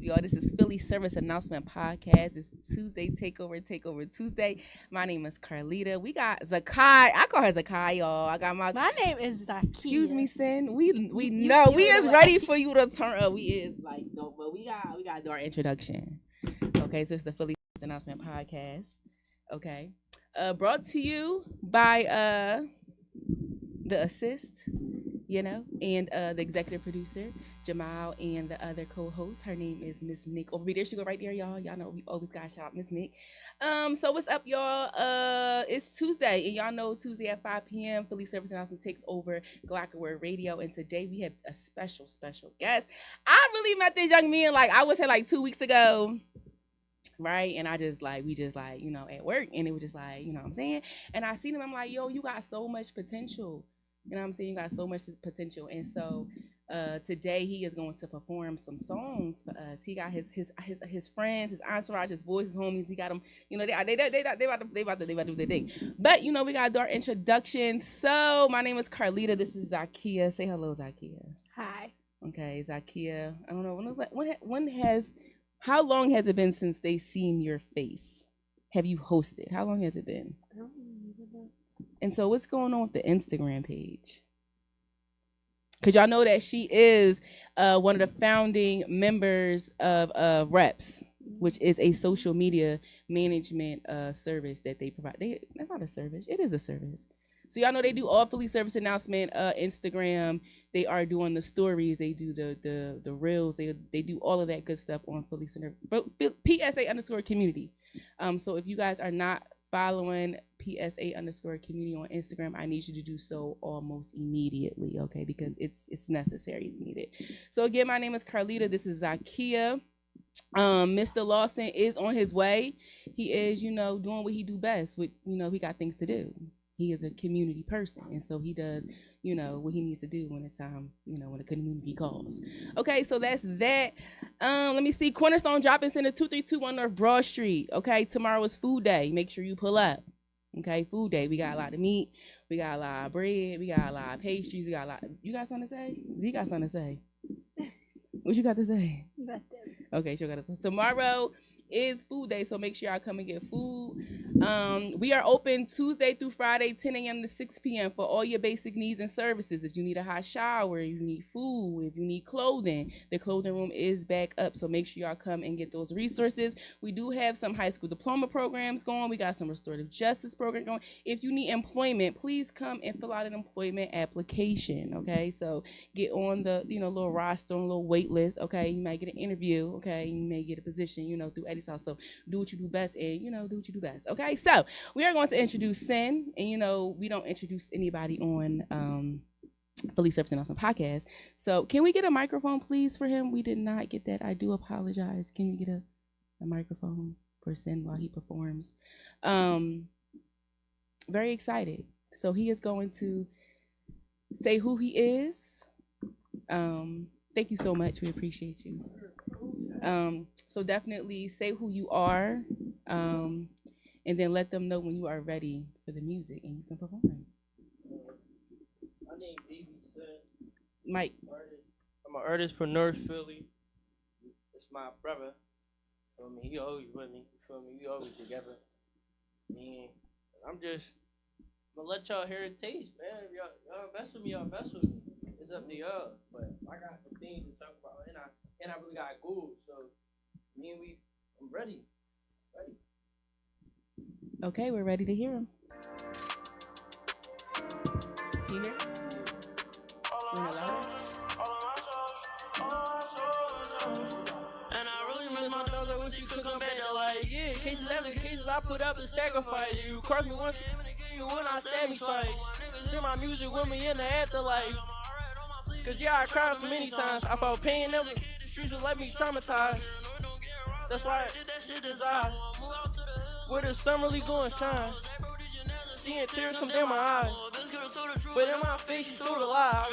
y'all? This is Philly Service Announcement Podcast. It's Tuesday, Takeover Tuesday. My name is Carlita. We got Zakai. I call her Zakai, y'all. I got My name is Zakia. Excuse me, Sin. We you know we is away. ready for you to turn up. We is like dope, but we got to do our introduction. Okay, so it's the Philly Service Announcement Podcast. Okay, brought to you by the assist. And the executive producer, Jamaal, and the other co-host. Her name is Miss Nick. Over there, she go right there, y'all. Y'all know we always got to shout out Miss Nick. So what's up, y'all? It's Tuesday, and y'all know Tuesday at 5 p.m. Philly Service Announcement takes over Glockenword Radio, and today we have a special guest. I really met this young man, I would say 2 weeks ago. Right, and we just at work, and it was just what I'm saying, and I seen him. I'm like, yo, you got so much potential. You know what I'm saying? You got so much potential. And so today he is going to perform some songs for us. He got his friends, his entourage, his boys, his homies. He got them, they about to do their thing. But we got to do our introduction. So my name is Carlita. This is Zakia. Say hello, Zakia. Hi. Okay, Zakia. I don't know how long has it been since they seen your face? Have you hosted? How long has it been? I don't remember. And so what's going on with the Instagram page? Because y'all know that she is one of the founding members of Reps, which is a social media management service that they provide. That's not a service. It is a service. So y'all know they do all Philly Service Announcement, Instagram. They are doing the stories. They do the reels. They do all of that good stuff on Philly Center, PSA_community. So if you guys are not following PSA_community on Instagram, I need you to do so almost immediately, okay? Because it's necessary, it's needed. So again, my name is Carlita. This is Zakia. Mr. Lawson is on his way. He is, doing what he do best. He got things to do. He is a community person, and so he does, what he needs to do when it's time, when the community calls. Okay, so that's that. Let me see. Cornerstone Drop-In Center, 2321 North Broad Street. Okay, tomorrow is food day. Make sure you pull up. Okay, food day. We got a lot of meat. We got a lot of bread. We got a lot of pastries. We got a lot. You got something to say? Z got something to say. What you got to say? Nothing. Okay, sure. Tomorrow is food day, so make sure y'all come and get food. We are open Tuesday through Friday, 10 a.m. to 6 p.m. for all your basic needs and services. If you need a hot shower, you need food, if you need clothing, the clothing room is back up, so make sure y'all come and get those resources. We do have some high school diploma programs going. We got some restorative justice program going. If you need employment, please come and fill out an employment application, okay? So get on the little roster, on a little wait list, okay? You might get an interview, okay? You may get a position, through Eddie's house. So do what you do best, and do what you do best, okay? So we are going to introduce Sin, and we don't introduce anybody on Philly Service Announcement Podcast. So can we get a microphone, please, for him? We did not get that. I do apologize. Can we get a microphone for Sin while he performs? Very excited. So he is going to say who he is. Thank you so much. We appreciate you. So definitely say who you are, and then let them know when you are ready for the music and you can perform. My name is Mike. I'm an artist from North Philly. It's my brother. Feel me? He always with me. Feel me? We always together. And I'm gonna let y'all hear it taste, man. If y'all mess with me, y'all mess with me. It's up to y'all. But I got some things to talk about, and I really got goals. So I'm ready. Okay, we're ready to hear him. You hear? And I really miss my dogs. I wish you could come back to life. Yeah, cases after cases I put up and sacrifice. You cross me once, you when I stab me twice. Hear my music with me in the afterlife. Cause I cried for many times. I felt pain, never streets would let me traumatized. That's why I did that shit desire. Where the summer league going shine. Seeing tears come down my eyes. But in my face, she told a lie.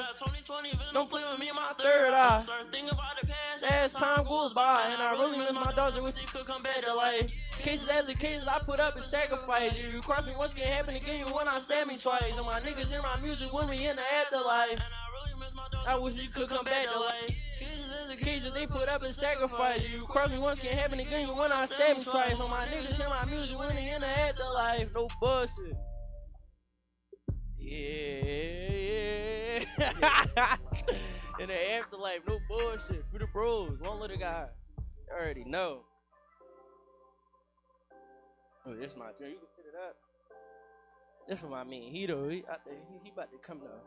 Don't play with me in my third eye. As time goes by, and I really miss my dogs. I wish they could come back to life. Cases after cases I put up and sacrifice. You cross me once, can happen again. You when I stab me twice. And my niggas hear my music with me in the afterlife. I wish you could come back to life. occasions they put up a sacrifice. You cross me once, can't happen again. You when I stab me twice. On my niggas hear my music when they in the afterlife. No bullshit. Yeah. In the afterlife, no bullshit. For the bros, one little guys. You already know. Oh, this my turn. You can fit it up. This for my man. He though, he about to come now.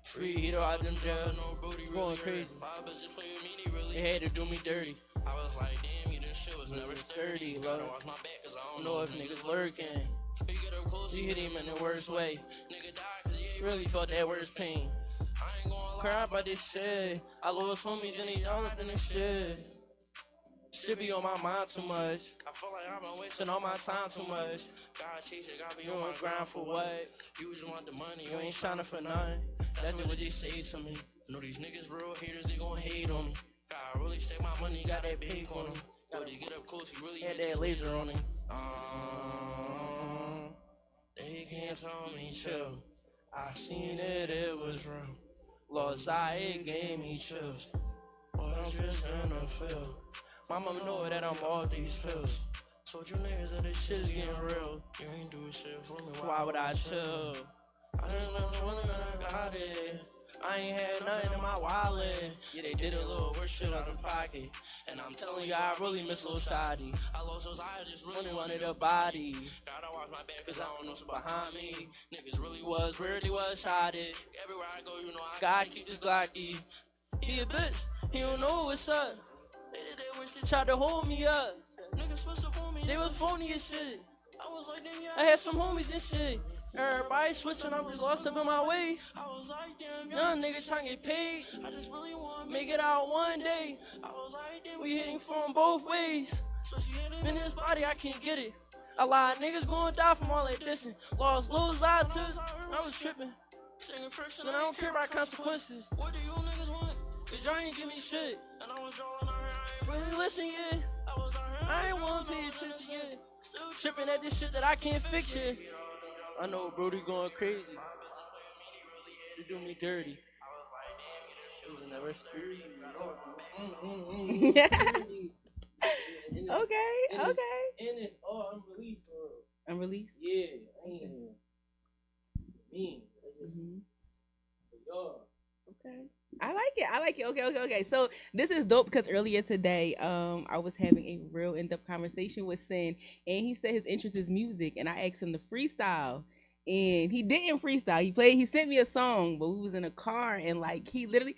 Free Hito out them jail, going crazy. They had to do me dirty. I was like, damn, you this shit was never sturdy. Gotta watch my back, cause I don't know if niggas lurking. You hit him in the worst way. Nigga died cause he really felt that worst pain. I ain't gonna cry about this shit. I lost homies and they all up in this shit. Shit be on my mind too much. I feel like I've been wasting all my time too much. God chasing, got me on my grind for what? You just want the money, you ain't shining for nothing. That's what they say to me. I know these niggas real haters, they gon' hate on me. God really stake my money, got that big on him. But they get up close, he really had that laser on him. They can't tell me chill. I seen it was real. Lost eye, it gave me chills. But I'm just in the field. My mama know that I'm off these pills. Told you niggas that this shit's getting real. You ain't do shit for me, why would I chill? I just left running and I got it. I ain't had nothing in my wallet. Yeah, they did a little worse shit out of pocket. And I'm telling you, I really miss Lil Shotty. I lost those eyes, just really wanted a body. Gotta watch my back, cause I don't know what's behind me. Niggas really was where they was shotted. Everywhere I go, you know I gotta keep this Glocky. He a bitch, he don't know what's up. They did that wish they tried to hold me up. Niggas switched up on me, they was phony as shit. I was like, damn, yeah. I had some homies and shit. Everybody switching, I was lost up in my way. I was like, damn, young niggas trying to get paid. I just really want to make it out one day. I was like, damn, we hitting from both ways. So she hit him in his body, I can't get it. A lot of niggas gonna die from all that dissing. Lost Lil Zod too, I was tripping. Singing first, and I don't care about consequences. What do you niggas want? Cause y'all ain't give me shit. And I was drawing out here, I ain't really listen yet. I ain't wanna pay attention yet. Still tripping at this shit that I can't fix yet. I know Brody going crazy. They do me dirty. It was never sturdy. Okay. And it's all unreleased, bro. Unreleased? Yeah, I ain't mean. Y'all. Okay. I like it. Okay. So this is dope because earlier today, I was having a real in-depth conversation with Sin, and he said his interest is music, and I asked him to freestyle, and he didn't freestyle. He sent me a song, but we was in a car, and like he learned.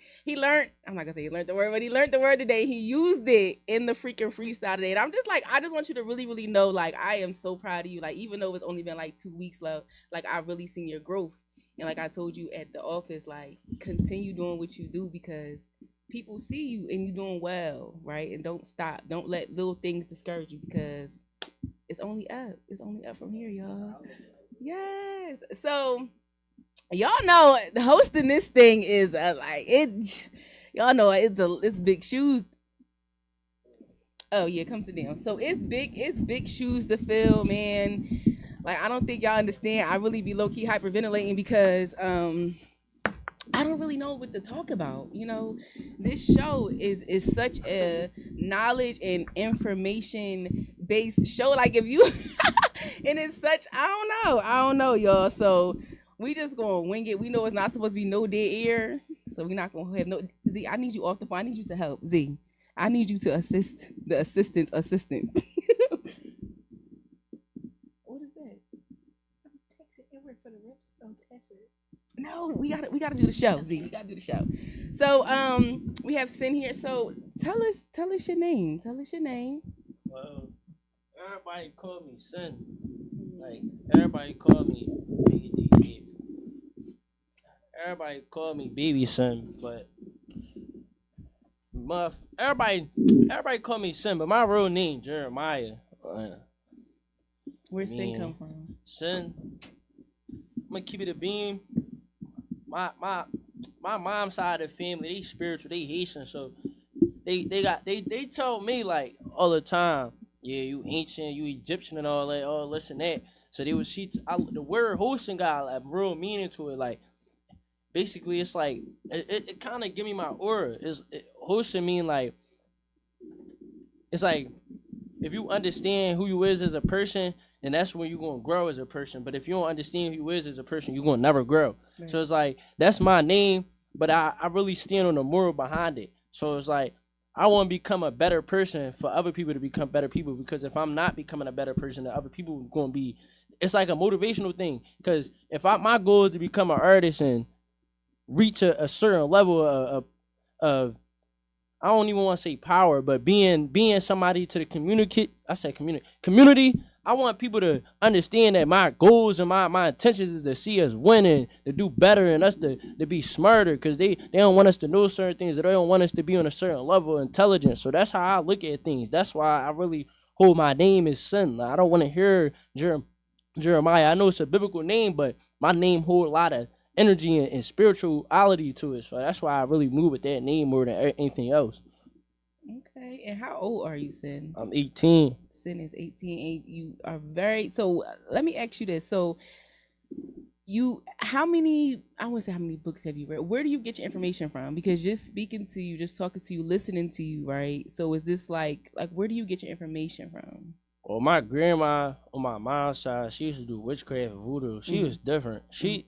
I'm not gonna say he learned the word, but he learned the word today. He used it in the freaking freestyle today, and I'm just like, I just want you to really, really know, like, I am so proud of you. Like, even though it's only been like 2 weeks left, like I really seen your growth. And like I told you at the office, like, continue doing what you do because people see you and you're doing well, right? And don't stop. Don't let little things discourage you because it's only up. It's only up from here, y'all. Yes. So y'all know hosting this thing is like it. Y'all know it's big shoes. Oh yeah, come sit down. So it's big shoes to fill, man. Like, I don't think y'all understand. I really be low-key hyperventilating because I don't really know what to talk about. You know, this show is such a knowledge and information-based show. Like, if you... and it's such... I don't know, y'all. So, we just going to wing it. We know it's not supposed to be no dead air. So, we're not going to have no... Z, I need you off the phone. I need you to help. Z, I need you to assist the assistant. For the reps password. No, we gotta do the show. Z, we gotta do the show. So we have Sin here. So tell us your name. Well, everybody call me Sin. Like everybody call me baby. Everybody call me baby Sin, but everybody call me Sin, but my real name Jeremiah. Where's Sin come from? Sin. I'm gonna keep it a beam. My mom's side of the family, they spiritual, they Haitian, so they told me like all the time, yeah, you ancient, you Egyptian and all that, all this and that. So they was the word Hoshin got a real meaning to it. Like basically, it's like it kind of give me my aura. Hoshin mean like it's like if you understand who you is as a person, then that's when you're gonna grow as a person. But if you don't understand who you is as a person, you're gonna never grow. Right. So it's like that's my name, but I really stand on the moral behind it. So it's like I want to become a better person for other people to become better people, because if I'm not becoming a better person, the other people are gonna be. It's like a motivational thing. Because if my goal is to become an artist and reach a certain level of I don't even want to say power, but being somebody to the community. I said community. I want people to understand that my goals and my intentions is to see us winning, to do better, and us to be smarter, because they don't want us to know certain things. They don't want us to be on a certain level of intelligence. So that's how I look at things. That's why I really hold my name as Son. Like, I don't want to hear Jeremiah. I know it's a biblical name, but my name hold a lot of energy and spirituality to it. So that's why I really move with that name more than anything else. Okay. And how old are you, Sin? I'm 18. Sin is 18. You are very. So let me ask you this. So how many books have you read? Where do you get your information from? Because just speaking to you, just talking to you, listening to you, right? So is this like where do you get your information from? Well, my grandma on my mom's side, she used to do witchcraft and voodoo. She was different.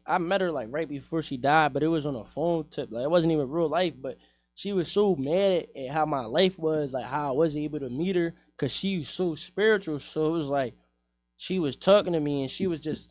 I met her like right before she died, but it was on a phone tip. Like it wasn't even real life, but she was so mad at how my life was, like how I wasn't able to meet her, because she was so spiritual. So it was like she was talking to me and she was just,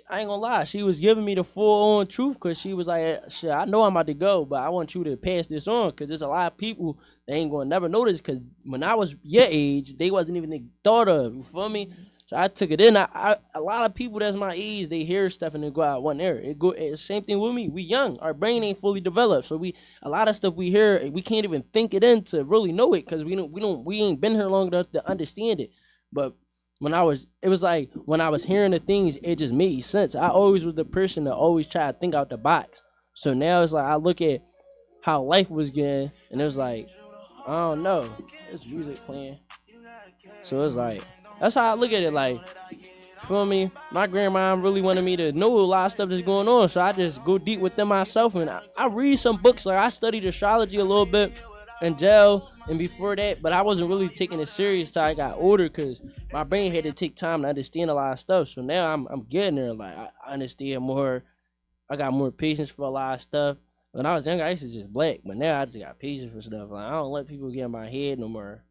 I ain't gonna lie, she was giving me the full on truth, because she was like, shit, I know I'm about to go, but I want you to pass this on, because there's a lot of people that ain't gonna never notice, because when I was your age, they wasn't even thought of, you feel me? So I took it in. A lot of people that's my age, they hear stuff and they go out one ear. It's same thing with me. We young, our brain ain't fully developed, so a lot of stuff we hear, we can't even think it in to really know it, because we ain't been here long enough to understand it. But it was like when I was hearing the things, it just made sense. I always was the person that always try to think out the box. So now it's like I look at how life was getting, and it was like, I don't know, there's music playing. So it's like, that's how I look at it. Like, feel me? My grandma really wanted me to know a lot of stuff that's going on, so I just go deep within myself, and I read some books. Like I studied astrology a little bit in jail and before that, but I wasn't really taking it serious till I got older, because my brain had to take time to understand a lot of stuff. So now I'm getting there. Like I understand more. I got more patience for a lot of stuff. When I was younger, I used to just black, but now I just got patience for stuff. Like I don't let people get in my head no more.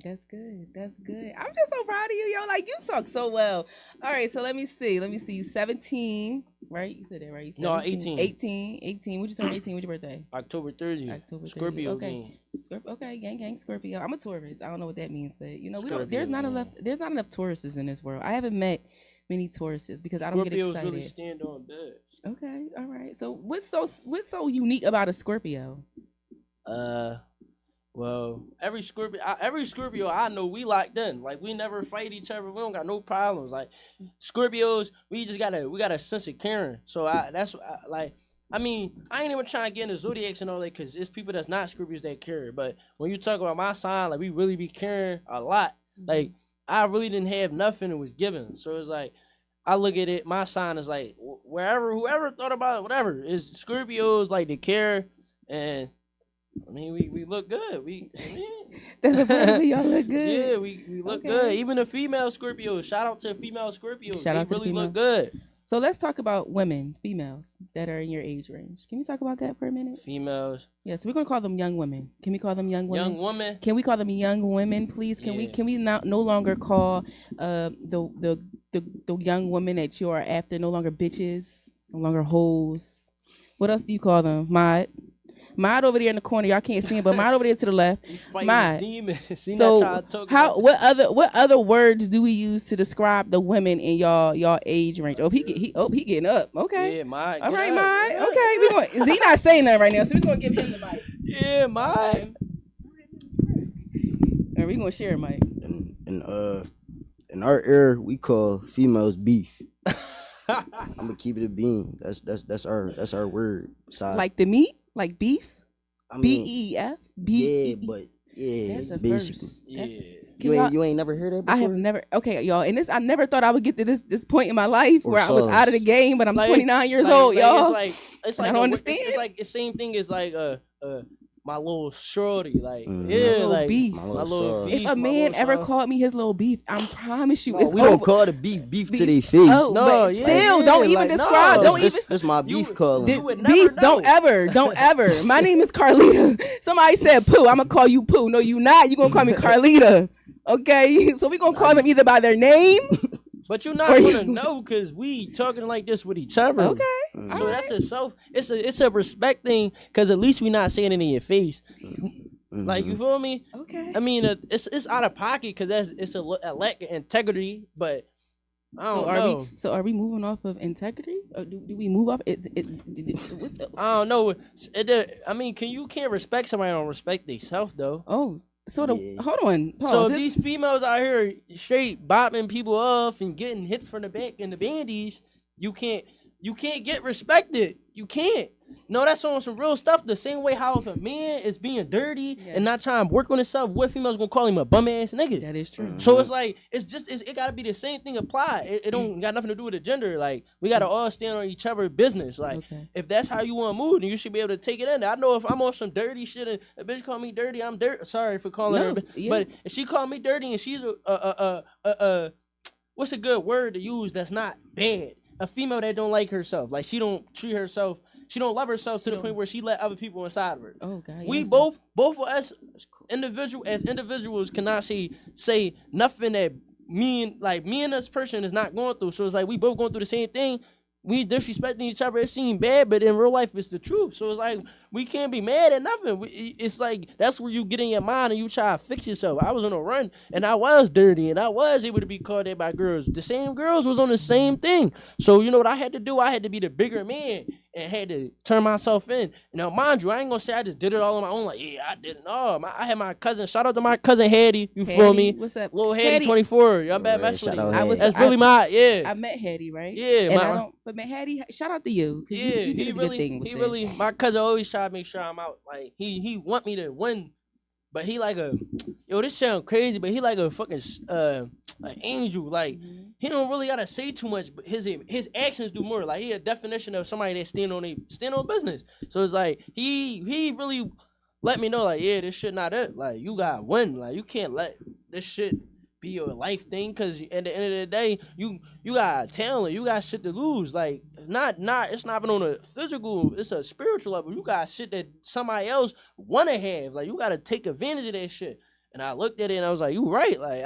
That's good. That's good. I'm just so proud of you, yo. Like, you talk so well. All right, so let me see. You 17, right? You said that, right? You 17, no, 18. 18. Would you turn 18? What's your birthday? October 30th. October 30th. Scorpio. Okay. Okay, gang, Scorpio. I'm a Taurus. I don't know what that means, but there's not enough Tauruses in this world. I haven't met many Tauruses because I don't get excited. Scorpios really stand on beds. Okay, all right. So what's so unique about a Scorpio? Well, every Scorpio I know, we locked in. Like we never fight each other. We don't got no problems. Like Scorpios, we got a sense of caring. So I ain't even trying to get into zodiacs and all that, because it's people that's not Scorpios that care. But when you talk about my sign, like we really be caring a lot. Like I really didn't have nothing that was given. So it's like I look at it. My sign is like whoever thought about it, whatever. Is Scorpios like they care, and I mean, we look good. That's a part of it. Y'all look good. Yeah, we look good. Even the female Scorpios. Shout out to female Scorpios. They really look good. So let's talk about females that are in your age range. Can we talk about that for a minute? Females. Yes, we're gonna call them young women. Can we call them young women? Young women. Can we call them young women, please? Can we no longer call the young women that you are after no longer bitches, no longer hoes? What else do you call them? Mod over there in the corner, y'all can't see him, but Mod over there to the left. Mod. So what other words do we use to describe the women in y'all age range? Oh, he getting up. Okay. Yeah, Mod. All right, Mod. Okay, we going. He not saying that right now, so we're gonna give him the mic. Yeah, Mod. And we gonna share a mic. In our era, we call females beef. I'm gonna keep it a bean. That's our word. Size. Like the meat. Like beef? I mean, BEF? yeah, but Yeah, That's a basically. first. Yeah. You ain't never heard that before? I have never. Okay, y'all, and I never thought I would get to this point in my life Or where I was out of the sauce. game, but I'm Like, 29 years like- old, like, y'all. It's And like I don't understand. It's like the same thing as like my little shorty, like Mhm. yeah, My little like beef. My my little little sauce. beef. If a my man little ever sauce. called me his little beef, I promise you, No, it's we don't over. call the beef to their face. Oh, No, but yeah, still, yeah, don't even like, describe. no. Don't This, even. this my beef You calling. would never Beef, know. don't ever. My name is Carlita. Somebody said Pooh. I'm gonna call you Pooh. No, you not. You gonna call me Carlita. Okay, so we gonna call them either by their name. But you're not Or gonna you- know because we talking like this with each other. Okay. Mm. So that's it's a respect thing because at least we not saying it in your face. Mhm. Like you feel me? Okay. I mean, it's out of pocket because it's a lack of integrity. But I don't know. So are we moving off of integrity? Or do we move off? What's I don't know. I mean, can't respect somebody that don't respect themselves though. oh, so Yeah. hold on. Pause. So if This- these females out here straight bopping people off and getting hit from the back in the bandies, you can't get respected. You can't. No, that's on some real stuff. The same way how if a man is being dirty Yeah. and not trying to work on himself, what female's gonna call him a bum ass nigga? that is true. So it's like it gotta be the same thing applied. It don't got nothing to do with the gender. Like we gotta all stand on each other's business. Like Okay. if that's how you want to move, then you should be able to take it in. I know if I'm on some dirty shit and a bitch call me dirty, I'm dirty. Sorry for calling No, her, yeah. but if she call me dirty and she's what's a good word to use that's not bad? A female that don't like herself, like she don't treat herself. She don't love herself to the point where she let other people inside of her. Oh God. We yes. both of us individuals cannot say nothing that me and this person is not going through. So it's like we both going through the same thing. We disrespecting each other. It seems bad, but in real life, it's the truth. So it's like we can't be mad at nothing. It's like that's where you get in your mind and you try to fix yourself. I was on a run and I was dirty and I was able to be called out by girls. The same girls was on the same thing. So you know what I had to do? I had to be the bigger man and had to turn myself in. Now, mind you, I ain't gonna say I just did it all on my own. Like, yeah, I did it. No, I had my cousin. Shout out to my cousin Hattie. You feel me? What's up? Little Hattie 24. Y'all bad Alright, mess with shout him. out Hattie. That's really my I met Hattie, right? Yeah, and my- I don't. But Hattie, shout out to you. 'Cause Yeah, you did he a good really, thing with he it. really. My cousin always try to make sure I'm out. Like he want me to win, but he like this sound crazy, but he like a fucking an angel. Like he don't really gotta say too much, but his actions do more. Like he a definition of somebody that stand on business. So it's like he really let me know like yeah, this shit not it. Like you gotta win. Like you can't let this shit be your life thing, cause at the end of the day, you got talent, you got shit to lose. Like it's not even on a physical, it's a spiritual level. You got shit that somebody else wanna have. Like you gotta take advantage of that shit. And I looked at it and I was like, you right. Like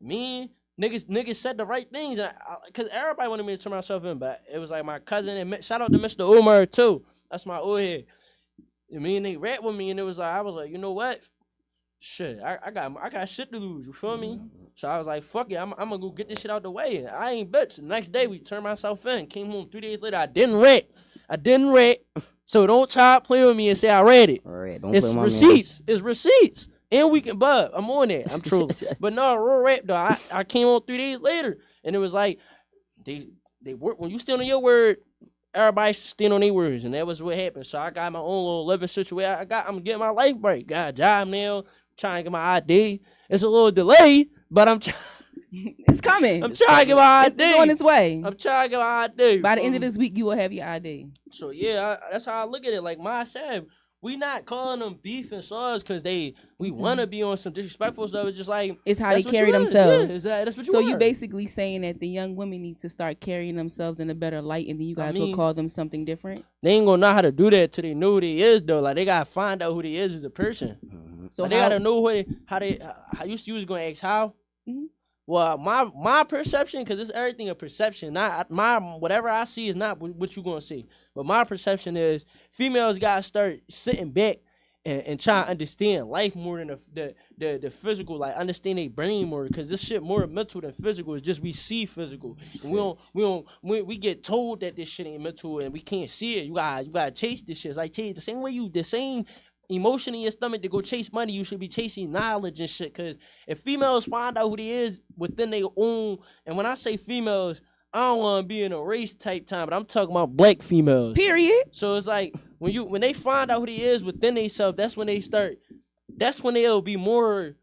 niggas said the right things, and cause everybody wanted me to turn myself in, but it was like my cousin and shout out to Mr. Omar too. That's my old head. And me and they rap with me, and it was like I was like, you know what? Shit, I got shit to lose. You feel me? So I was like, fuck it, I'm gonna go get this shit out the way. And I ain't bitch. The next day we turned myself in. Came home 3 days later. I didn't rap. So don't try to play with me and say I read it. All right, don't It's play my receipts. It's receipts. And we can bub. I'm on that. I'm true. But no, real rap though. I came on 3 days later, and it was like they work when you stand on your word. Everybody should stand on their words, and that was what happened. So I got my own little living situation. I'm getting my life break. Got a job now. Trying to get my ID. It's a little delay, but I'm trying. It's coming. I'm trying to get my ID. It's on its way. I'm trying to get my ID. By the end of this week, you will have your ID. So yeah, that's how I look at it. Like Ma said, we not calling them beef and sauce because we want to be on some disrespectful stuff. It's just like It's how that's they what carry you is. themselves. Yeah, that's what you So are. you basically saying that the young women need to start carrying themselves in a better light, and then you guys will mean- call them something different. They ain't gonna know how to do that till they know who they is though. Like they gotta find out who they is as a person. So Like, they gotta know how you was gonna ask how. Mhm. Well, my perception, because it's everything a perception. Not my whatever I see is not what you gonna see. But my perception is females gotta start sitting back and try to understand life more than the physical. Like understand their brain more, because this shit more mental than physical. It's just we see physical. And we get told that this shit ain't mental and we can't see it. You gotta chase this shit. It's like chase the same way the same emotion in your stomach to go chase money, you should be chasing knowledge and shit. Because if females find out who they is within their own, and when I say females, I don't want to be in a race type time, but I'm talking about black females. Period. So it's like when they find out who they is within themselves, that's when they start that's when they'll be more.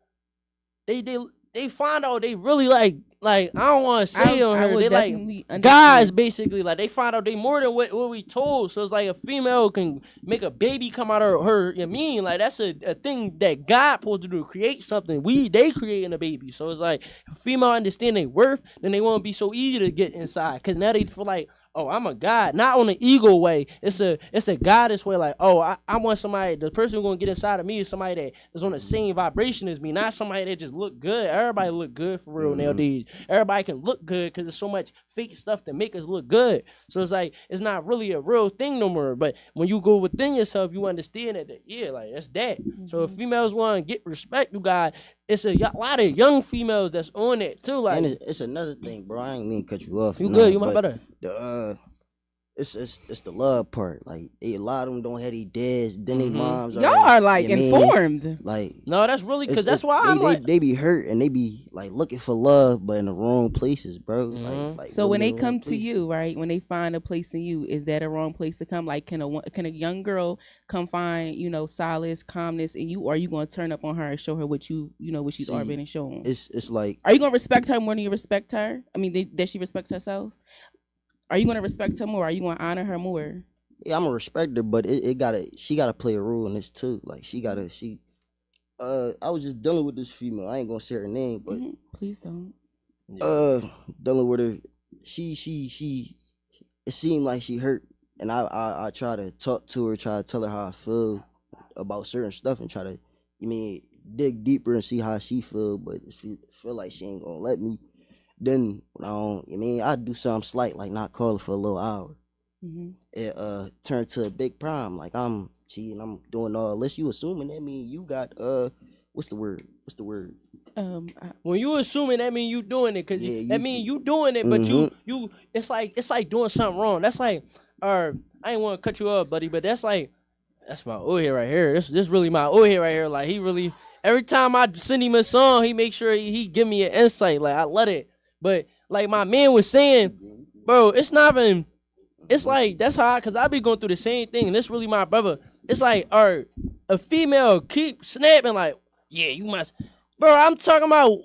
They find out they really like I don't want to say on her. They like guys basically like they find out they more than what we told. So it's like a female can make a baby come out of her. You mean like that's a thing that God supposed to do, create something. They creating a baby. So it's like if female understand their worth, then they won't be so easy to get inside because now they feel like, oh, I'm a god, not on an ego way. It's a goddess way. Like, oh, I want somebody. The person who's gonna get inside of me is somebody that is on the same vibration as me, not somebody that just look good. Everybody look good for real nowadays. Everybody can look good because there's so much fake stuff to make us look good. So it's like it's not really a real thing no more. But when you go within yourself, you understand that yeah, like that's that. So if females want to get respect, you got. It's a lot of young females that's on it too. Like, and it's another thing, bro. I ain't mean to cut you off. You good? You my better. It's the love part. Like a lot of them don't have their dads, then their moms. Y'all are like informed. Like no, that's really because that's why I'm like they be hurt and they be like looking for love, but in the wrong places, bro. Like so when they come to you, right? When they find a place in you, is that a wrong place to come? Like can a young girl come find solace, calmness in you, or are you gonna turn up on her and show her what what she's already been shown? It's like, are you gonna respect her more than you respect her? I mean, that she respects herself. Are you gonna respect her more? Are you gonna honor her more? Yeah, I'm gonna respect her, but she gotta play a role in this too. Like I was just dealing with this female. I ain't gonna say her name, but please don't. Dealing with her, she it seemed like she hurt, and I try to talk to her, try to tell her how I feel about certain stuff, and try to dig deeper and see how she feel, but she feel like she ain't gonna let me. Then I do something slight, like not call her for a little hour. It turned to a big problem. Like I'm cheating, I'm doing all this. You assuming that mean you got what's the word? When you assuming that mean you doing it, cause that mean you doing it, but you it's like doing something wrong. That's like, I ain't want to cut you off, buddy, but that's my old head right here. This really my old head right here. Like he really, every time I send him a song, he make sure he give me an insight. Like I let it. But like my man was saying, bro, it's not even. It's like that's how cause I be going through the same thing, and this really my brother. It's like, a female keep snapping like, yeah, you must, bro. I'm talking about.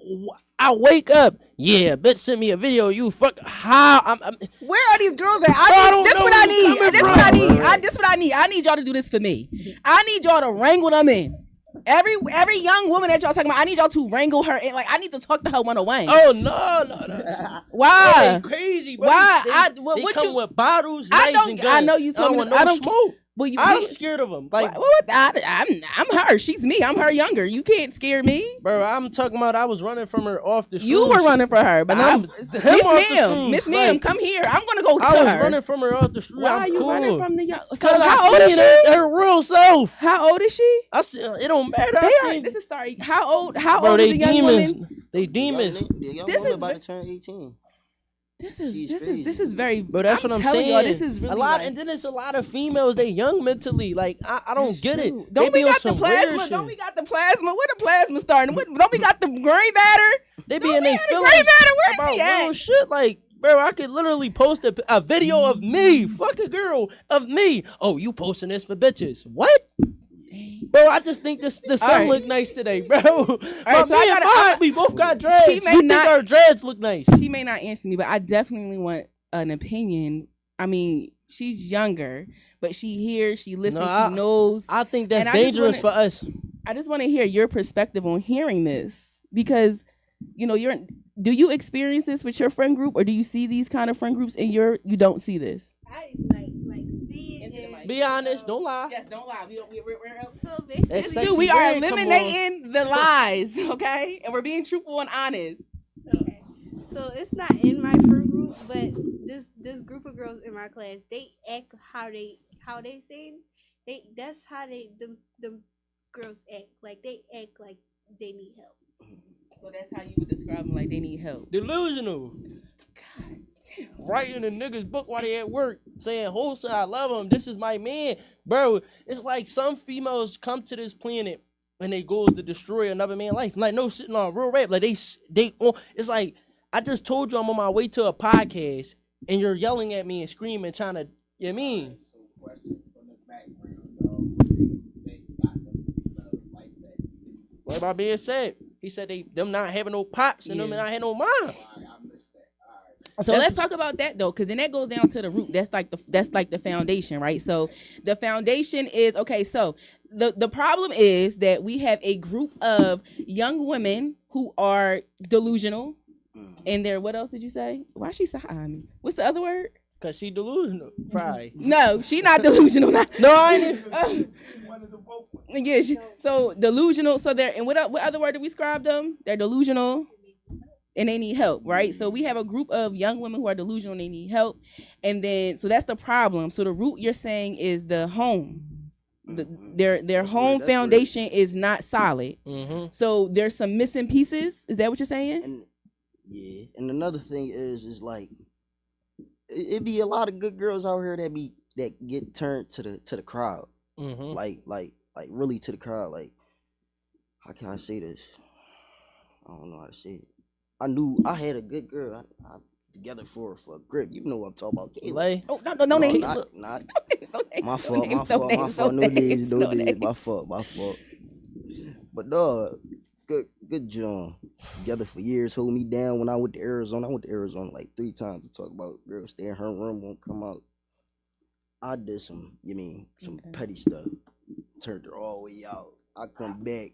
I wake up, yeah, bitch sent me a video. You fuck how I'm where are these girls at? This what I need. I need y'all to do this for me. I need y'all to wrangle them in. Every young woman that y'all talking about, I need y'all to wrangle her in. Like I need to talk to her one on one. Oh no. Why? They crazy, bro. Why? They come with bottles, knives, and guns. I know you told me. I don't smoke. But I'm scared of them. Like, I'm her. She's me. I'm her younger. You can't scare me, bro. I'm talking about. I was running from her off the street. You were running for her, but Miss Ma'am, come here. I'm gonna go. I was running from her off the street. Why are you running from the young? How old is she? Her real self. How old is she? It don't matter. This is starting. How old? How old is the young woman? They demons. The young woman about to turn 18. This is very. But that's what I'm saying. Y'all, this is really a lot, and then there's a lot of females. They young mentally. Like I don't get it. Don't we got the plasma? Don't we got the plasma? Where the plasma starting? Don't we got the gray matter? They be in their feelings about real shit. Like, bro, I could literally post a video of me, fuck a girl of me. Oh, you posting this for bitches? What? Bro, I just think the sun look nice today, bro. We both got dreads. You think our dreads look nice? She may not answer me, but I definitely want an opinion. I mean, she's younger, but she hears, she listens, she knows. I think that's dangerous for us. I just want to hear your perspective on hearing this because, do you experience this with your friend group, or do you see these kind of friend groups and you don't see this? I see it. Be honest, don't lie. Yes, don't lie. We're so basically, we are eliminating the lies, okay? And we're being truthful and honest. Okay. So it's not in my friend group, but this group of girls in my class, they act how they sing. That's how them girls act. Like they act like they need help. So that's how you would describe them, like they need help. Delusional. God. Writing a nigga's book while they at work, saying, "Wholesale, I love him. This is my man, bro." It's like some females come to this planet and they goes to destroy another man's life. Like no shit, no real rap. Like they. It's like I just told you I'm on my way to a podcast and you're yelling at me and screaming, trying to. You know what I mean? Like my being said, he said them not having no pops and them not having no mom. So let's talk about that though, because then that goes down to the root. That's like the foundation, right? So the foundation is okay. So the problem is that we have a group of young women who are delusional, and they're what else did you say? Why she side me? What's the other word? Cause she delusional, probably. No, she not delusional. No, I ain't. Yeah, so delusional. So they're and what other word did we describe them? They're delusional. And they need help, right? So we have a group of young women who are delusional and they need help. And then, so that's the problem. So the root you're saying is the home. Their home foundation is not solid. Mm-hmm. So there's some missing pieces. Is that what you're saying? And, and another thing is like, it be a lot of good girls out here that get turned to the crowd. Mm-hmm. Like really to the crowd. Like, how can I say this? I don't know how to say it. I knew I had a good girl. I together for a grip. You know what I'm talking about. Kayla. Oh, no names. Not my fault. No names. My fault. But no, good John. Together for years, hold me down when I went to Arizona. I went to Arizona like 3 times to talk about girls stay in her room, won't come out. I did some petty stuff. Turned her all the way out. I come back.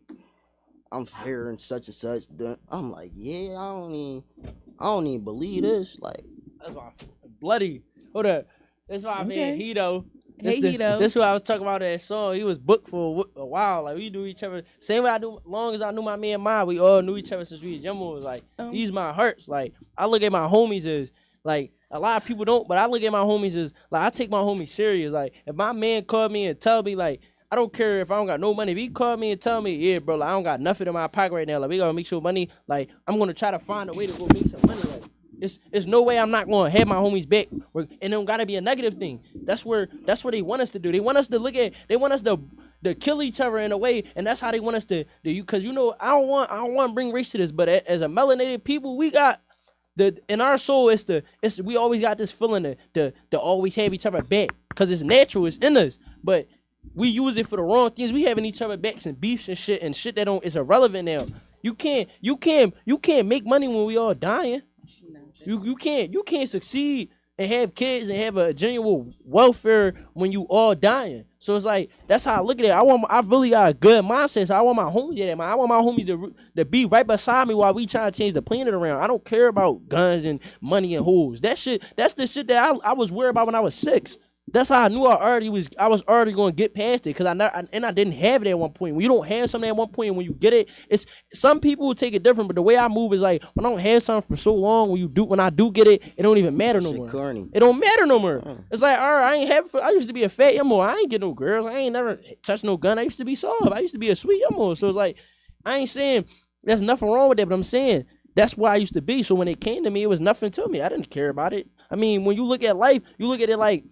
I'm hearing such and such. I'm like, yeah, I don't even believe this. Like, that's why bloody. Hold up. That's why I mean Hito. Hito. This is what I was talking about in that song. He was booked for a while. Like we knew each other. Same way I do. Long as I knew my man, we all knew each other since we was young. Was like these my hearts. Like I look at my homies as like a lot of people don't, but I look at my homies as like I take my homies serious. Like if my man called me and tell me like. I don't care if I don't got no money. If he call me and tell me, yeah, bro, like, I don't got nothing in my pocket right now. Like, we gotta make sure money. Like, I'm gonna try to find a way to go make some money. Like, it's no way I'm not gonna have my homies back. And it don't gotta be a negative thing. That's what they want us to do. They want us to they want us to kill each other in a way, and that's how they want us to do. You, cause you know, I don't want to bring race to this, but as a melanated people, we got. In our soul, we always got this feeling to always have each other back, cause it's natural, it's in us. But we use it for the wrong things. We having each other backs and beefs and shit that is irrelevant now. You can't make money when we all dying. You can't succeed and have kids and have a genuine welfare when you all dying. So it's like that's how I look at it. I really got a good mindset. So I want my homies at that, man. I want my homies to be right beside me while we trying to change the planet around. I don't care about guns and money and hoes. That's the shit that I was worried about when I was 6. That's how I knew I was already going to get past it, because I didn't have it at one point. When you don't have something at one point, and when you get it, it's some people will take it different. But the way I move is like when I don't have something for so long, when I do get it, it don't even matter no more. Corny. It don't matter no more. It's like, all right, I ain't have it I used to be a fat young boy. I ain't get no girls. I ain't never touched no gun. I used to be soft. I used to be a sweet young boy. So it's like I ain't saying there's nothing wrong with that, but I'm saying that's where I used to be. So when it came to me, it was nothing to me. I didn't care about it. I mean, when you look at life, you look at it like,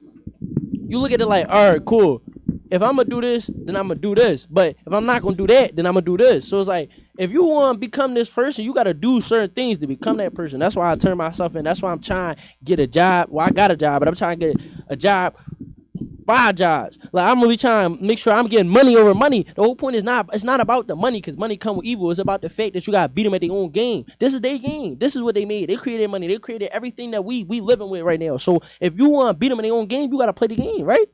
all right, cool. If I'm going to do this, then I'm going to do this. But if I'm not going to do that, then I'm going to do this. So it's like, if you want to become this person, you got to do certain things to become that person. That's why I turn myself in. That's why I'm trying to get a job. Well, I got a job, but I'm trying to get a job, 5 jobs. Like, I'm really trying to make sure I'm getting money over money. The whole point is it's not about the money, because money come with evil. It's about the fact that you got to beat them at their own game. This is their game. This is what they made. They created money. They created everything that we living with right now. So if you want to beat them in their own game, you got to play the game, right?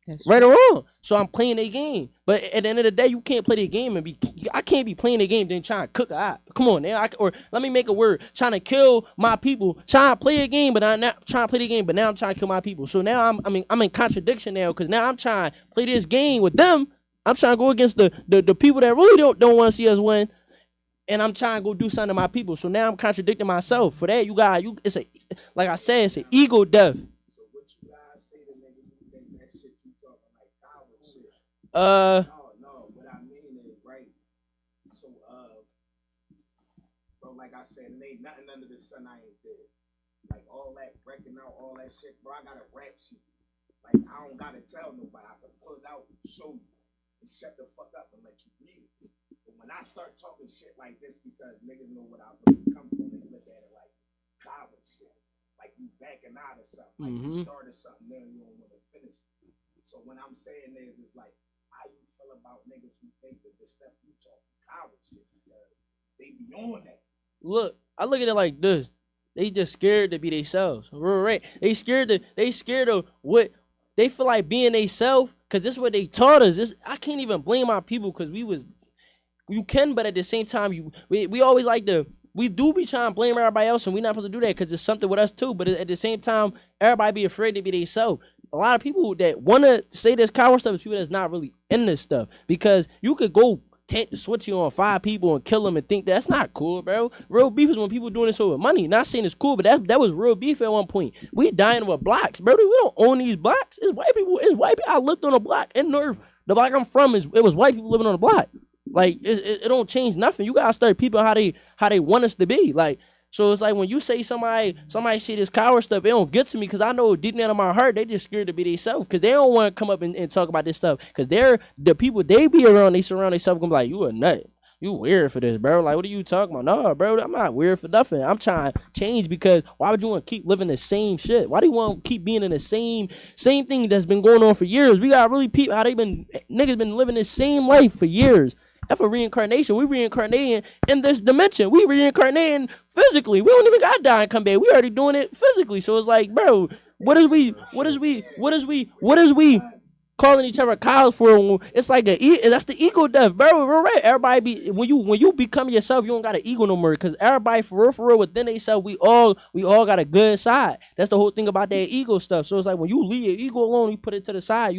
That's right or wrong. So I'm playing a game. But at the end of the day, you can't play the game I can't be playing the game then trying to cook a eye. Come on, now. Or let me make a word. Trying to kill my people. Trying to play a game, but I'm not trying to play the game, but now I'm trying to kill my people. So now I'm in contradiction now, because now I'm trying to play this game with them. I'm trying to go against the people that really don't want to see us win. And I'm trying to go do something to my people. So now I'm contradicting myself. For that, like I said, it's an ego death. No, what I mean is, right? So, bro, like I said, it ain't nothing under the sun I ain't did. Like, all that wrecking out, all that shit, bro, I got a rap sheet. Like, I don't gotta tell nobody. I can pull it out, show you, and shut the fuck up and let you read it. But when I start talking shit like this, because niggas know what I really come from, they look at it like college shit. Like, you backing out of something. Like, you started something, then you don't want to finish it. So when I'm saying this, it's like, how you feel about niggas who think that the stuff you talking coward shit. They be on that. Look, I look at it like this. They just scared to be themselves. Right. They scared of what they feel like being themselves, because this is what they taught us. I can't even blame our people, because you can, but at the same time, we always like to, we do be trying to blame everybody else, and we're not supposed to do that because it's something with us too. But at the same time, everybody be afraid to be themselves. A lot of people that want to say this coward stuff is people that's not really in this stuff, because you could go switch you on 5 people and kill them and think that's not cool, bro. Real beef is when people doing this over money. Not saying it's cool, but that was real beef at one point. We dying over blocks, bro. We don't own these blocks. It's white people. I lived on a block in North. The block I'm from it was white people living on the block. Like it don't change nothing. You gotta start people how they want us to be. Like, so it's like when you say somebody say this coward stuff, it don't get to me, because I know deep down in my heart they just scared to be themselves, because they don't want to come up and talk about this stuff, because they're the people they be around, they surround themselves gonna be like, you a nut, you weird for this, bro. Like, what are you talking about? No, bro, I'm not weird for nothing. I'm trying to change, because why would you want to keep living the same shit? Why do you want to keep being in the same thing that's been going on for years? We gotta really peep how niggas been living the same life for years. That's a reincarnation. We reincarnating in this dimension. We reincarnating physically. We don't even gotta die and come back. We already doing it physically. So it's like, bro, what is we calling each other cows for? It's like that's the ego death, bro. Right? Everybody be when you become yourself, you don't got an ego no more, because everybody for real within themselves, we all got a good side. That's the whole thing about that ego stuff. So it's like when you leave your ego alone, you put it to the side,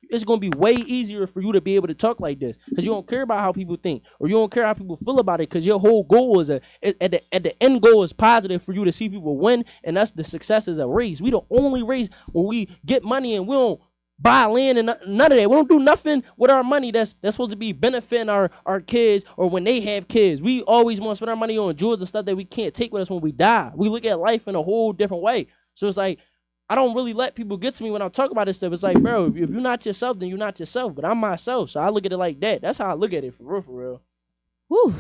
it's gonna be way easier for you to be able to talk like this, because you don't care about how people think, or you don't care how people feel about it, because your whole goal is at the end goal is positive for you to see people win, and that's the success as a race. We the only race where we get money and we don't buy land and none of that. We don't do nothing with our money that's supposed to be benefiting our kids, or when they have kids. We always want to spend our money on jewels and stuff that we can't take with us when we die. We look at life in a whole different way. So it's like, I don't really let people get to me when I talk about this stuff. It's like, bro, if you're not yourself, then you're not yourself. But I'm myself, so I look at it like that. That's how I look at it, for real. Whew.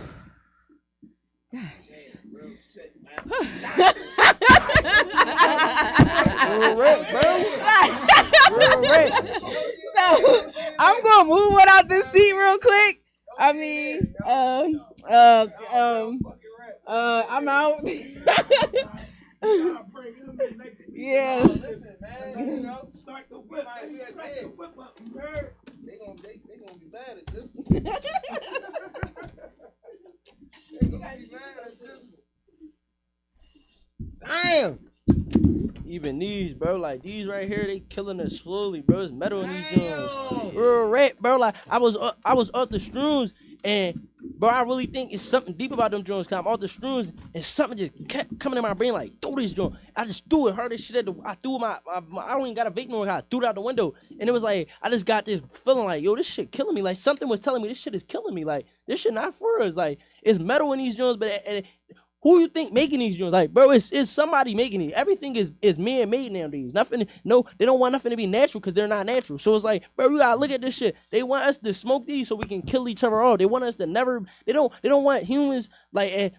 So I'm gonna move one out this seat real quick. I mean, I'm out. Yeah. Listen, man. Start the whip. They gonna be mad at this one. They gonna be mad at this one. Damn. Even these, bro, like these right here, they killing us slowly, bro. It's metal in these joints. Real rap, bro. Like I was off the shrooms, and bro, I really think it's something deep about them joints. Cause I'm off the shrooms, and something just kept coming in my brain like, do this joint. I just threw it, heard this shit. I threw I don't even got a vape no more. I threw it out the window, and it was like I just got this feeling like, yo, this shit killing me. Like something was telling me this shit is killing me. Like this shit not for us. Like it's metal in these joints, but who you think making these joints? Like, bro, it's somebody making it. Everything is man-made nowadays. Nothing, no, they don't want nothing to be natural because they're not natural. So it's like, bro, you gotta look at this shit. They want us to smoke these so we can kill each other all. They want us to never. They don't want humans like.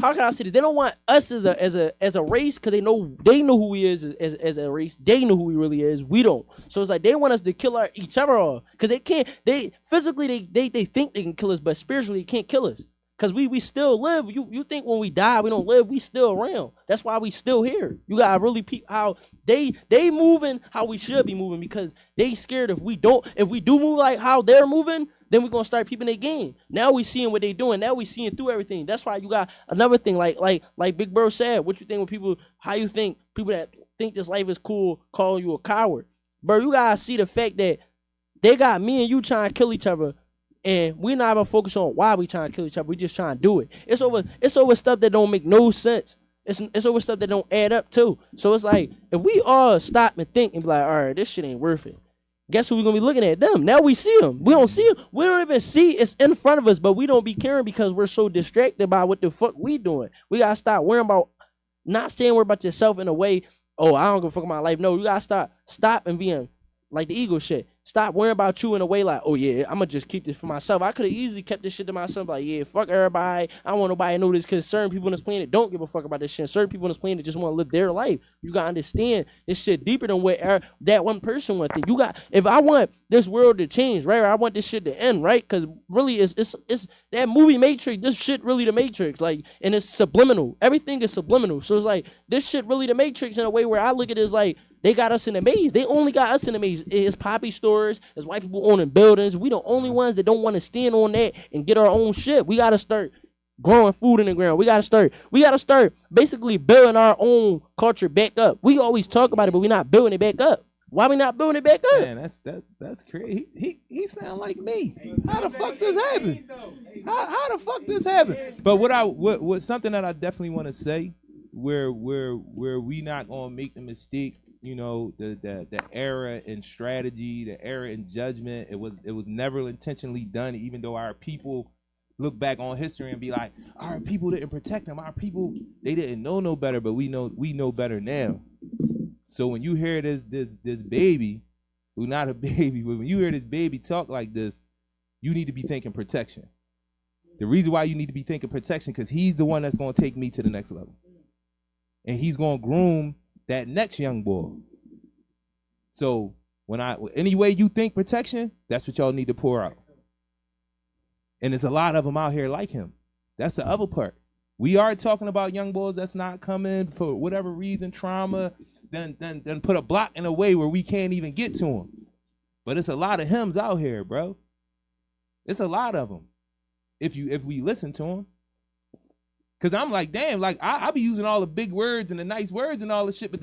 How can I say this? They don't want us as a race, because they know who we is as a race. They know who we really is. We don't. So it's like they want us to kill each other all, because they can't. They physically they think they can kill us, but spiritually they can't kill us. Cause we still live. You think when we die we don't live? We still around. That's why we still here. You gotta really peep how they moving how we should be moving, because they scared if we do move like how they're moving, then we're gonna start peeping their game. Now we seeing what they doing. Now we seeing through everything. That's why you got another thing like Big Bro said. What you think when people? How you think people that think this life is cool call you a coward, bro? You gotta see the fact that they got me and you trying to kill each other. And we're not even focused on why we trying to kill each other. We just trying to do it. It's over stuff that don't make no sense. It's over stuff that don't add up too. So it's like, if we all stop and think and be like, all right, this shit ain't worth it. Guess who we gonna be looking at? Them. Now we see them. We don't see them. We don't even see it's in front of us, but we don't be caring because we're so distracted by what the fuck we doing. We gotta stop worrying about, not saying worry about yourself in a way, oh, I don't give a fuck about my life. No, you gotta stop and being like the ego shit. stop worrying about you in a way like, oh yeah, I'm gonna just keep this for myself. I could have easily kept this shit to myself. Like, yeah, fuck everybody. I don't want nobody to know this because certain people on this planet don't give a fuck about this shit. Certain people on this planet just want to live their life. You gotta understand this shit deeper than what that one person wants. You got, if I want this world to change, right? Or I want this shit to end, right? Because really, it's that movie Matrix. This shit really the Matrix, like, and it's subliminal. Everything is subliminal. So it's like this shit really the Matrix in a way where I look at it as like they got us in a maze. They only got us in a maze. It's poppy stores. It's white people owning buildings. We the only ones that don't want to stand on that and get our own shit. We gotta start growing food in the ground. We gotta start basically building our own culture back up. We always talk about it, but we're not building it back up. Why we not building it back up? Man, that's crazy. He sound like me. How the fuck this happened? How the fuck this happened? But what something that I definitely want to say, where we not gonna make the mistake, you know, the error in strategy, the error in judgment. It was never intentionally done, even though our people look back on history and be like, our people didn't protect them. Our people, they didn't know no better, but we know better now. So when you hear this baby, who not a baby, but when you hear this baby talk like this, you need to be thinking protection. The reason why you need to be thinking protection, because he's the one that's going to take me to the next level. And he's going to groom that next young boy. So any way you think protection, that's what y'all need to pour out. And there's a lot of them out here like him. That's the other part. We are talking about young boys that's not coming for whatever reason, trauma, then put a block in a way where we can't even get to them. But it's a lot of hymns out here, bro. It's a lot of them. If we listen to them. Cause I'm like, damn, like I be using all the big words and the nice words and all the shit, but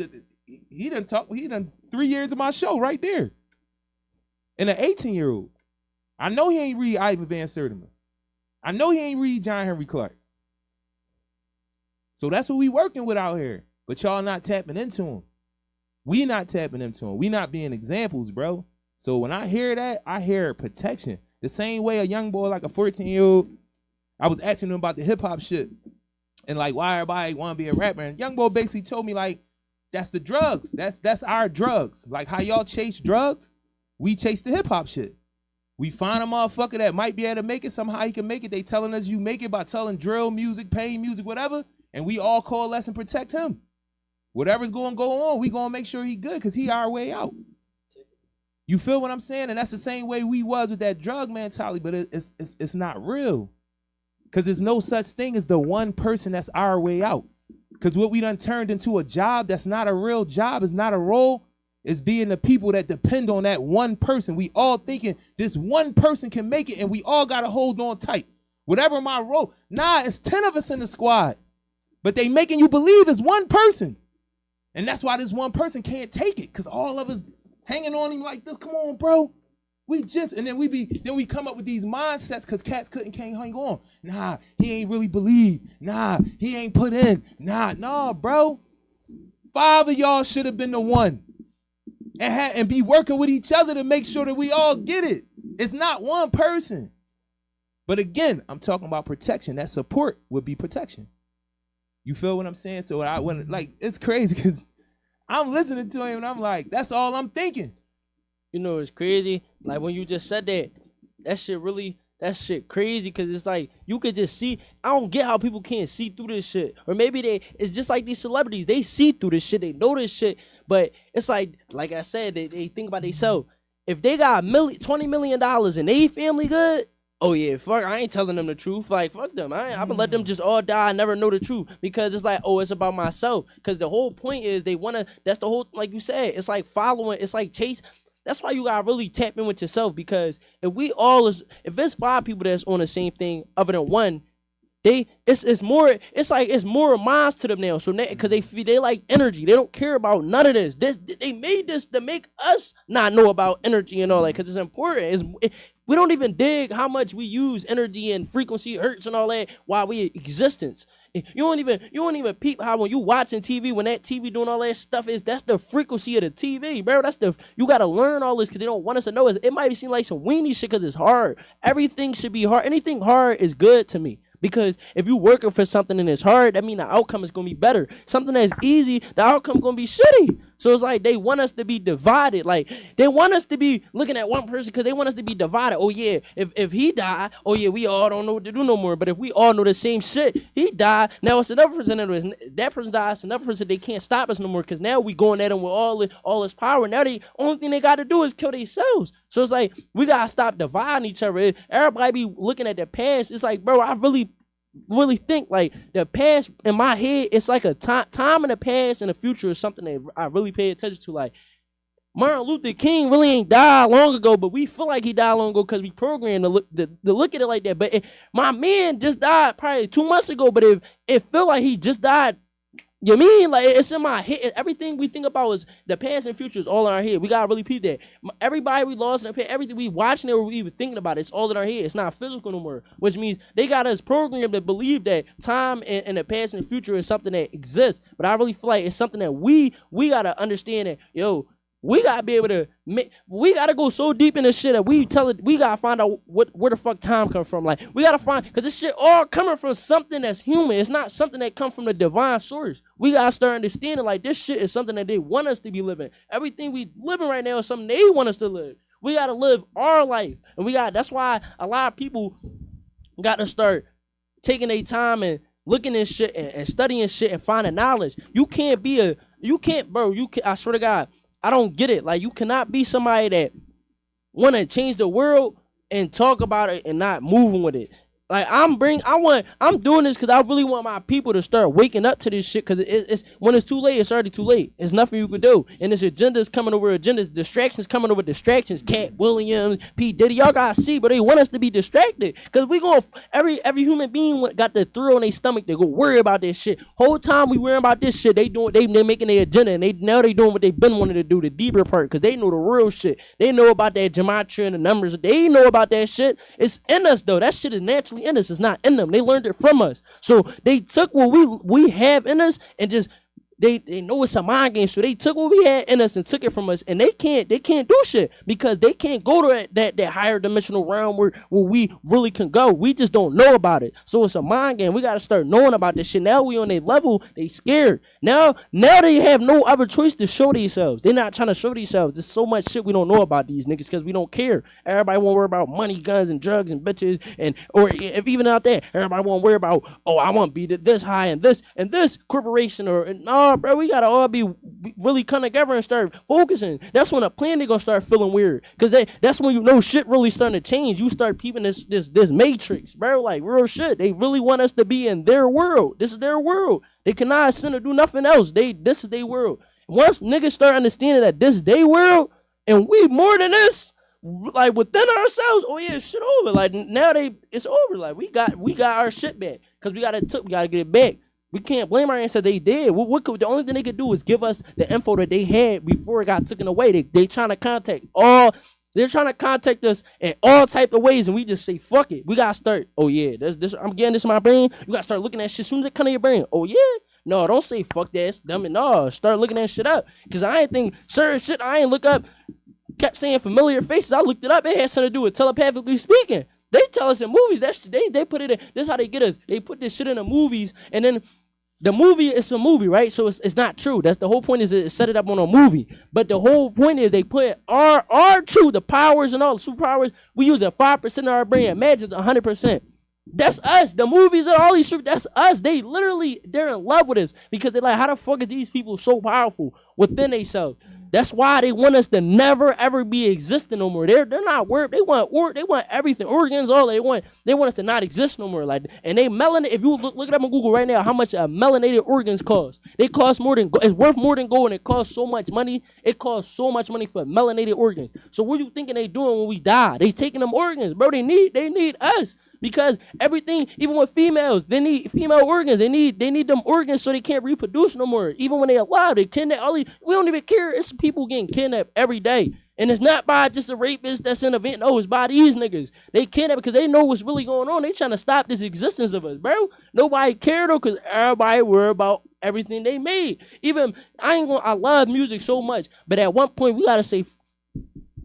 he done 3 years of my show right there. And an 18-year-old. I know he ain't read Ivan Van Sertima. I know he ain't read John Henry Clark. So that's what we working with out here. But y'all not tapping into him. We not tapping into him. We not being examples, bro. So when I hear that, I hear protection. The same way a young boy, like a 14-year-old, I was asking him about the hip-hop shit. And like, why everybody want to be a rapper? And young boy basically told me, like, that's the drugs. That's our drugs. Like how y'all chase drugs, we chase the hip-hop shit. We find a motherfucker that might be able to make it. Somehow he can make it. They telling us you make it by telling drill music, pain music, whatever. And we all coalesce and protect him. Whatever's going to go on, we going to make sure he good because he our way out. You feel what I'm saying? And that's the same way we was with that drug mentality, but it's not real. Because there's no such thing as the one person that's our way out. Because what we done turned into a job that's not a real job, is not a role, is being the people that depend on that one person. We all thinking this one person can make it and we all got to hold on tight. Whatever my role. Nah, it's 10 of us in the squad. But they making you believe it's one person. And that's why this one person can't take it. Because all of us hanging on him like this. Come on, bro. And then we come up with these mindsets because cats can't hang on. Nah, he ain't really believe. Nah, he ain't put in. Nah, bro. 5 of y'all should have been the one. And be working with each other to make sure that we all get it. It's not one person. But again, I'm talking about protection. That support would be protection. You feel what I'm saying? So it's crazy because I'm listening to him and I'm like, that's all I'm thinking. You know, it's crazy. Like when you just said that shit crazy because it's like you could just see. I don't get how people can't see through this shit. Or maybe it's just like these celebrities. They see through this shit. They know this shit. But it's like I said, they think about themselves. If they got $20 million and they family good, oh yeah, fuck, I ain't telling them the truth. Like, fuck them. I'm gonna let them just all die and never know the truth. Because it's like, oh, it's about myself. Because the whole point is that's the whole, like you said, it's like following, it's like chase. That's why you gotta really tap in with yourself. Because if it's 5 people that's on the same thing other than one, it's more minds to them now. So because they like energy, they don't care about none of this. They made this to make us not know about energy and all that because it's important. We don't even dig how much we use energy and frequency, hertz and all that while we existence. You don't even peep how when you watching TV, when that TV doing all that stuff that's the frequency of the TV, bro. You gotta learn all this because they don't want us to know. It might seem like some weenie shit because it's hard. Everything should be hard. Anything hard is good to me. Because if you working for something and it's hard, that means the outcome is going to be better. Something that's easy, the outcome going to be shitty. So it's like they want us to be divided. Like they want us to be looking at one person because they want us to be divided. Oh yeah, if he died, oh yeah, we all don't know what to do no more. But if we all know the same shit, he died. Now it's another person that person died. It's another person they can't stop us no more because now we going at them with all this power. Now the only thing they got to do is kill themselves. So it's like we gotta stop dividing each other. Everybody be looking at the past. It's like, bro, I really think like the past in my head, it's like a time in the past and the future is something that I really pay attention to. Like Martin Luther King really ain't died long ago, but we feel like he died long ago because we programmed to look at it like that. But my man just died probably 2 months ago, but if it feel like he just died, you mean like it's in my head. Everything we think about is the past and future is all in our head. We gotta really peep that. Everybody we lost in the past, everything we watching it or we even thinking about, it's all in our head. It's not physical no more. Which means they got us programmed to believe that time and the past and the future is something that exists. But I really feel like it's something that we gotta understand that we gotta be able to we gotta go so deep in this shit that we gotta find out where the fuck time come from. Like we gotta find, because this shit all coming from something that's human. It's not something that come from the divine source. We gotta start understanding like this shit is something that they want us to be living. Everything we living right now is something they want us to live. We gotta live our life, and that's why a lot of people got to start taking their time and looking at shit and studying shit and finding knowledge. I swear to God, I don't get it. Like, you cannot be somebody that want to change the world and talk about it and not moving with it. Like, I'm doing this because I really want my people to start waking up to this shit, because it's when it's too late, it's already too late. There's nothing you can do. And this agenda's coming over agendas, distractions coming over distractions. Cat Williams, P. Diddy, y'all gotta see, but they want us to be distracted. Because every human being got the thrill in their stomach to go worry about this shit. Whole time we worrying about this shit, they making their agenda, and now they doing what they've been wanting to do, the deeper part, because they know the real shit. They know about that gematria and the numbers. They know about that shit. It's in us though. That shit is naturally in us. It's not in them. They learned it from us. So they took what we have in us and just they know it's a mind game. So they took what we had in us and took it from us, and they can't do shit because they can't go to that higher dimensional realm where we really can go. We just don't know about it. So it's a mind game. We gotta start knowing about this shit. Now we on their level, they scared. Now they have no other choice to show themselves. They're not trying to show themselves. There's so much shit we don't know about these niggas because we don't care. Everybody won't worry about money, guns, and drugs and bitches, or if even out there, everybody won't worry about, oh, I want to be this high and this corporation, or no, bro, we gotta all be really come together and start focusing. That's when a planet gonna start feeling weird, because that's when you know shit really starting to change. You start peeping this matrix, bro, like real shit. They really want us to be in their world. This is their world. They cannot sin or do nothing else. This is their world. Once niggas start understanding that this is their world and we more than this, like within ourselves, oh yeah, shit over. Like now it's over. Like we got our shit back, because we gotta get it back. We can't blame our ancestors. They did. The only thing they could do is give us the info that they had before it got taken away. They trying to contact they're trying to contact us in all type of ways, and we just say fuck it. We gotta start. Oh yeah, this I'm getting this in my brain. You gotta start looking at shit as soon as it come to your brain. Oh yeah. No, don't say fuck that. Dumb it. No, start looking that shit up. Cause I ain't think certain shit I ain't look up. Kept saying familiar faces. I looked it up. It had something to do with telepathically speaking. They tell us in movies. They put it in. This is how they get us. They put this shit in the movies, and then the movie is a movie, right? So it's not true. That's the whole point, is it set it up on a movie. But the whole point is they put our true, the powers and all the superpowers, we use 5% of our brain. Imagine 100%. That's us. The movies and all these super, that's us. They're in love with us because they're like, how the fuck is these people so powerful within themselves? That's why they want us to never ever be existing no more. They're not worried. They want everything, organs, all they want us to not exist no more. Like, and they melanin. If you look it up on Google right now, how much melanated organs cost? They cost more than, it's worth more than gold, and it costs so much money. It costs so much money for melanated organs. So what you thinking they doing when we die? They taking them organs, bro. They need us. Because everything, even with females, they need female organs. They need them organs so they can't reproduce no more. Even when they alive, they kidnap. We don't even care. It's people getting kidnapped every day. And it's not by just a rapist that's in a event. No, it's by these niggas. They kidnap because they know what's really going on. They trying to stop this existence of us, bro. Nobody care though, because everybody worry about everything they made. Even, I love music so much. But at one point, we got to say,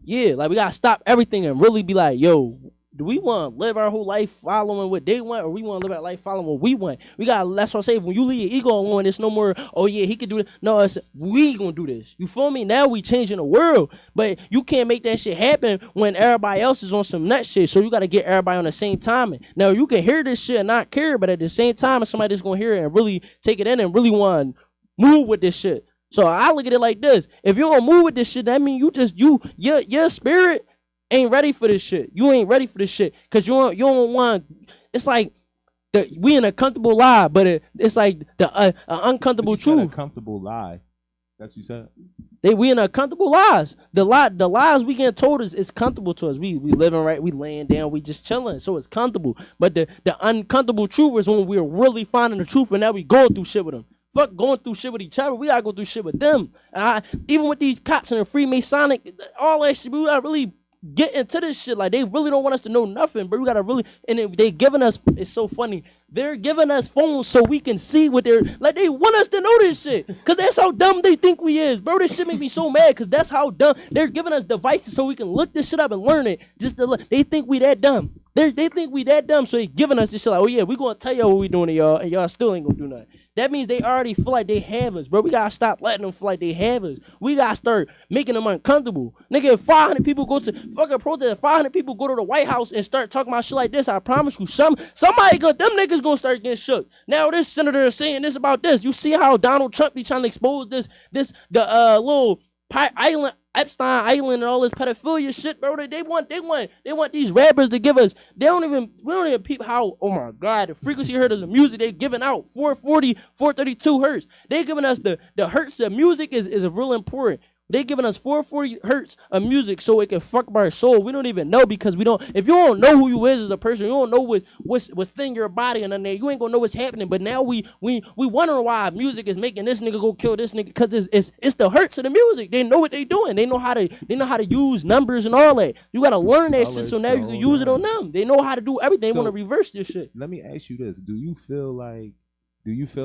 yeah, like we got to stop everything and really be like, yo, do we want to live our whole life following what they want, or we want to live our life following what we want? We got. That's what I say. When you leave your ego alone, it's no more. Oh yeah, he could do this. No, it's we gonna do this. You feel me? Now we changing the world, but you can't make that shit happen when everybody else is on some nut shit. So you got to get everybody on the same timing. Now you can hear this shit and not care, but at the same time, somebody that's gonna hear it and really take it in and really want to move with this shit. So I look at it like this: if you don't move with this shit, that means your spirit ain't ready for this shit. You ain't ready for this shit because you don't want. It's like we in a comfortable lie, but it's like the uncomfortable truth. A comfortable lie. That's what you said. We in a comfortable lies. The lies we getting told is comfortable to us. We living right. We laying down. We just chilling. So it's comfortable. But the uncomfortable truth is when we're really finding the truth, and now we going through shit with them. Fuck going through shit with each other. We gotta go through shit with them. Even with these cops and the Freemasonic, all that shit, we gotta really get into this shit. Like, they really don't want us to know nothing, but we gotta really, and they giving us, it's so funny, they're giving us phones so we can see what they're, like, they want us to know this shit, because that's how dumb they think we is, bro. This shit make me so mad, because that's how dumb, they're giving us devices so we can look this shit up and learn it, they think we that dumb. They think we that dumb, so they giving us this shit like, oh yeah, we gonna tell y'all what we doing to y'all, and y'all still ain't gonna do nothing. That means they already feel like they have us, bro. We gotta stop letting them feel like they have us. We gotta start making them uncomfortable. Nigga, if 500 people go to fucking protest, if 500 people go to the White House and start talking about shit like this, I promise you, them niggas gonna start getting shook. Now this senator is saying this about this. You see how Donald Trump be trying to expose the little island, Epstein Island, and all this pedophilia shit, bro. They want these rappers to give us. We don't even peep how. Oh my God, the frequency hertz of the music they giving out 440, 432 hertz. They giving us the hertz of music is real important. They giving us 440 hertz of music so it can fuck up our soul. We don't even know, because we don't. If you don't know who you is as a person, you don't know what's within your body and in there. You ain't gonna know what's happening. But now we wondering why music is making this nigga go kill this nigga, because it's the hertz of the music. They know what they doing. They know how to use numbers and all that. You gotta learn that shit so now you can use it on them. They know how to do everything. They want to reverse this shit. Let me ask you this: Do you feel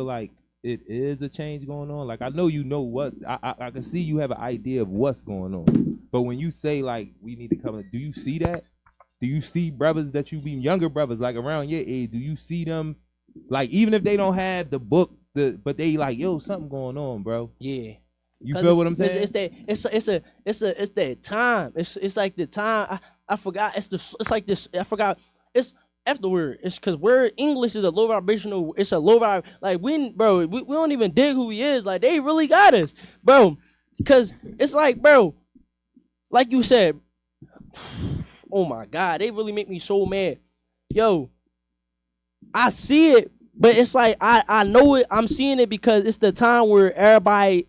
like it is a change going on? Like, I know you know what, I can see you have an idea of what's going on. But when you say, like, we need to come, do you see that? Do you see brothers that you be younger brothers, like around your age, do you see them, like, even if they don't have the book, but they like, yo, something going on, bro? Yeah. You feel what I'm saying? It's that time. It's like the time. I forgot. It's like this. I forgot. It's afterward. It's because English is a low vibrational. It's a low vibe. Like, we don't even dig who he is. Like, they really got us, bro. Because it's like, bro, like you said, oh my God, they really make me so mad. Yo, I see it, but it's like I know it. I'm seeing it because it's the time where everybody.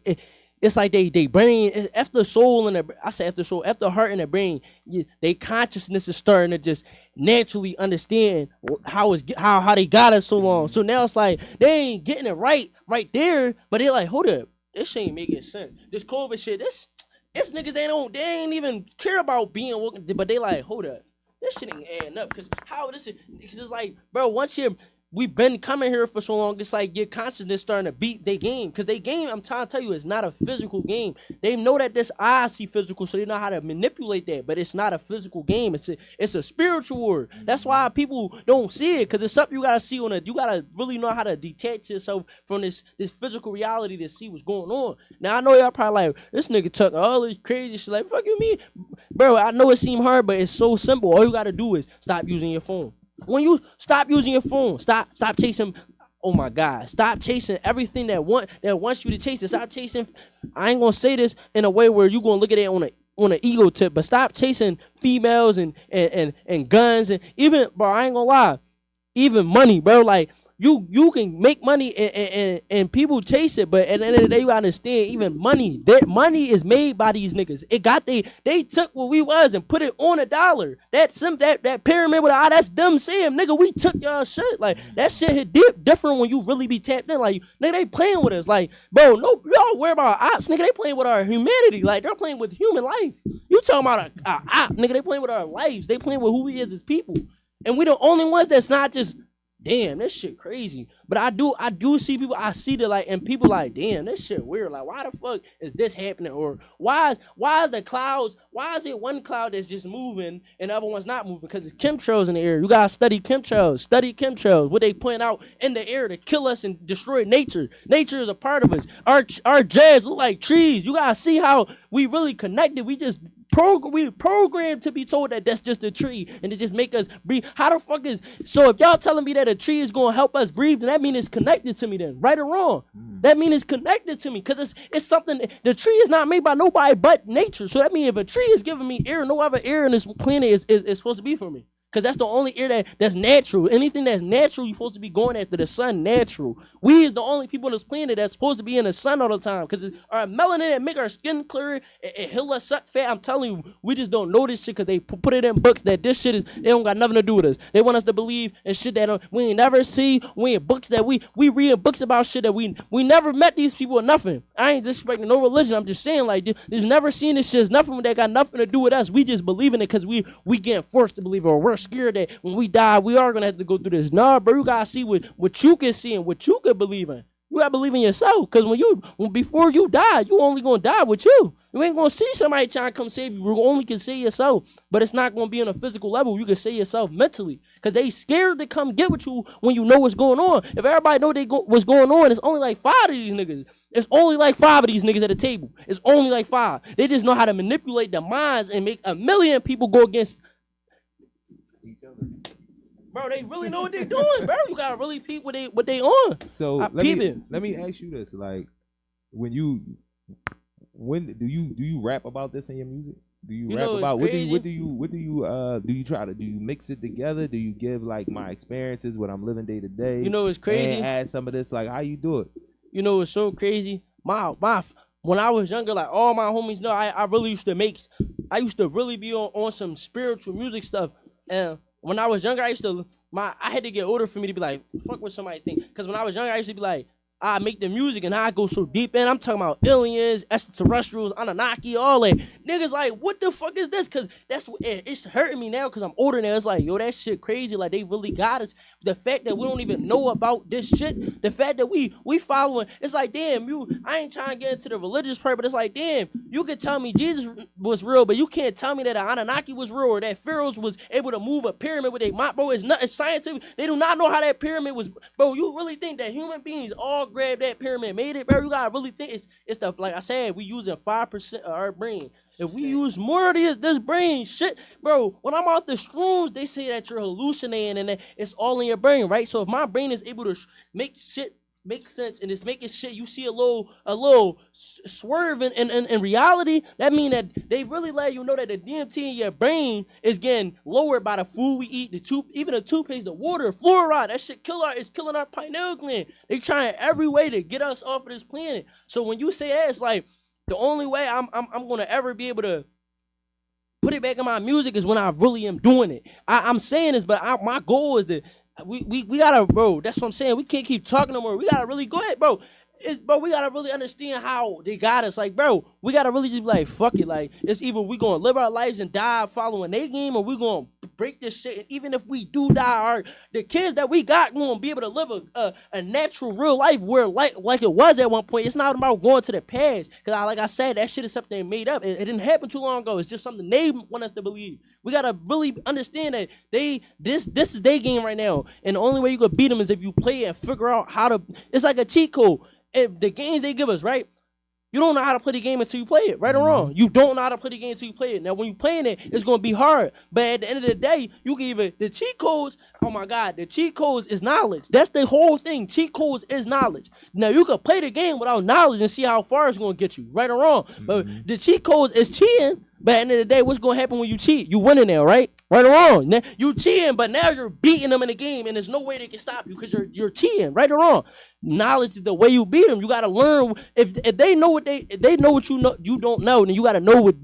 It's like they brain, after soul and after heart and the brain, they consciousness is starting to just naturally understand how they got us so long. So now it's like they ain't getting it right there, but they're like, hold up, this shit ain't making sense. This COVID shit, this niggas they ain't even care about being woke, but they like, hold up, this shit ain't adding up. Cause it's like, bro, we've been coming here for so long, it's like your consciousness starting to beat their game. Because they game, I'm trying to tell you, it's not a physical game. They know that this eye see physical, so they know how to manipulate that. But it's not a physical game. It's a spiritual war. That's why people don't see it, because it's something you got to see you got to really know how to detach yourself from this physical reality to see what's going on. Now, I know y'all probably like, this nigga talking all this crazy shit. Like, fuck you mean? Bro, I know it seems hard, but it's so simple. All you got to do is stop using your phone. When you stop using your phone, stop chasing. Oh my God, stop chasing everything that wants you to chase it. Stop chasing. I ain't gonna say this in a way where you gonna look at it on an ego tip, but stop chasing females and guns and even, bro. I ain't gonna lie, even money, bro. Like, you can make money and people chase it, but at the end of the day, you gotta understand, even money, that money is made by these niggas. They took what we was and put it on a dollar. That pyramid with the eye, that's them saying, nigga, we took y'all shit. Like, that shit hit different when you really be tapped in. Like, nigga, they playing with us. Like, bro, no, y'all worry about our ops, nigga. They playing with our humanity. Like, they're playing with human life. You talking about a op, nigga? They playing with our lives. They playing with who we is as people. And we the only ones that's not just damn, this shit crazy. But I do see people, I see that like, and people like, damn, this shit weird. Like, why the fuck is this happening? Or why is the clouds, why is it one cloud that's just moving and the other one's not moving? Because it's chemtrails in the air. You gotta study chemtrails, what they point out in the air to kill us and destroy nature. Nature is a part of us. Our jazz look like trees. You gotta see how we really connected. We programmed to be told that that's just a tree and to just make us breathe. How the fuck is, so if y'all telling me that a tree is going to help us breathe, then that means it's connected to me then, right or wrong? That means it's connected to me because it's something, the tree is not made by nobody but nature. So that means if a tree is giving me air, no other air in this planet is supposed to be for me. Because that's the only air that's natural. Anything that's natural, you're supposed to be going after the sun natural. We is the only people on this planet that's supposed to be in the sun all the time. Because our melanin that make our skin clearer, it heal us up fat. I'm telling you, we just don't know this shit because they put it in books that this shit they don't got nothing to do with us. They want us to believe in shit that we ain't never see. We in books that we read books about shit that we never met these people or nothing. I ain't disrespecting no religion. I'm just saying like, there's never seen this shit. It's nothing that got nothing to do with us. We just believe in it because we getting forced to believe it, or we're scared that when we die, we are gonna have to go through this. Nah, bro, you gotta see what you can see and what you can believe in. You gotta believe in yourself, because before you die, you only gonna die with you. You ain't gonna see somebody trying to come save you. You only can save yourself, but it's not gonna be on a physical level. You can save yourself mentally, because they scared to come get with you when you know what's going on. If everybody know what's going on, it's only like 5 of these niggas. It's only like 5 of these niggas at the table. It's only like 5. They just know how to manipulate their minds and make 1 million people go against. Bro, they really know what they're doing, bro. You gotta really peep what they on. So let me ask you this: like, when do you rap about this in your music? Do you rap about what do you try to do? You mix it together? Do you give like my experiences, what I'm living day to day? You know it's crazy. And add some of this, like how you do it? You know it's so crazy. My when I was younger, like all my homies know, I really used to really be on some spiritual music stuff. And when I was younger, I had to get older for me to be like, fuck what somebody think. Because when I was younger, I used to be like, I make the music and I go so deep in. I'm talking about aliens, extraterrestrials, Anunnaki, all that. Niggas like, what the fuck is this? Because that's what it's hurting me now because I'm older now. It's like, yo, that shit crazy. Like, they really got us. The fact that we don't even know about this shit, the fact that we following, it's like, damn, I ain't trying to get into the religious part, but it's like, damn, you could tell me Jesus was real, but you can't tell me that an Anunnaki was real or that pharaohs was able to move a pyramid with a mop, bro. It's scientific. They do not know how that pyramid was, bro. You really think that human beings all grabbed that pyramid, made it, bro? You gotta really think it's the, like I said, we using 5% of our brain. If we use more of this brain shit, bro, when I'm out the shrooms, they say that you're hallucinating and that it's all in your brain, right? So if my brain is able to make shit make sense and it's making shit, you see a little swerve in reality, that mean that they really let you know that the DMT in your brain is getting lowered by the food we eat, even the toothpaste, the water, fluoride, that shit is killing our pineal gland. They trying every way to get us off of this planet. So when you say that, it's like the only way I'm gonna ever be able to put it back in my music is when I really am doing it. I'm saying this, but my goal is that we gotta, bro, that's what I'm saying. We can't keep talking no more. We gotta really go ahead, bro. Bro, we gotta really understand how they got us. Like, bro, we gotta really just be like, fuck it. Like, it's either we gonna live our lives and die following their game, or we gonna break this shit. And even if we do die, the kids that we got gonna be able to live a natural, real life where like it was at one point. It's not about going to the past, because like I said, that shit is something they made up. It didn't happen too long ago. It's just something they want us to believe. We gotta really understand that this is their game right now, and the only way you can beat them is if you play it and figure out how to. It's like a cheat code. If the games they give us, right? You don't know how to play the game until you play it, right or wrong. You don't know how to play the game until you play it. Now, when you're playing it, it's going to be hard. But at the end of the day, you can even, the cheat codes, oh my God, the cheat codes is knowledge. That's the whole thing. Cheat codes is knowledge. Now, you can play the game without knowledge and see how far it's going to get you, right or wrong. But the cheat codes is cheating. But at the end of the day, what's going to happen when you cheat? You winning now, right? Right or wrong? Now, you cheating, but now you're beating them in the game, and there's no way they can stop you because you're cheating, right or wrong? Knowledge is the way you beat them. You got to learn. If they know what they know what you don't know, then you got to know what.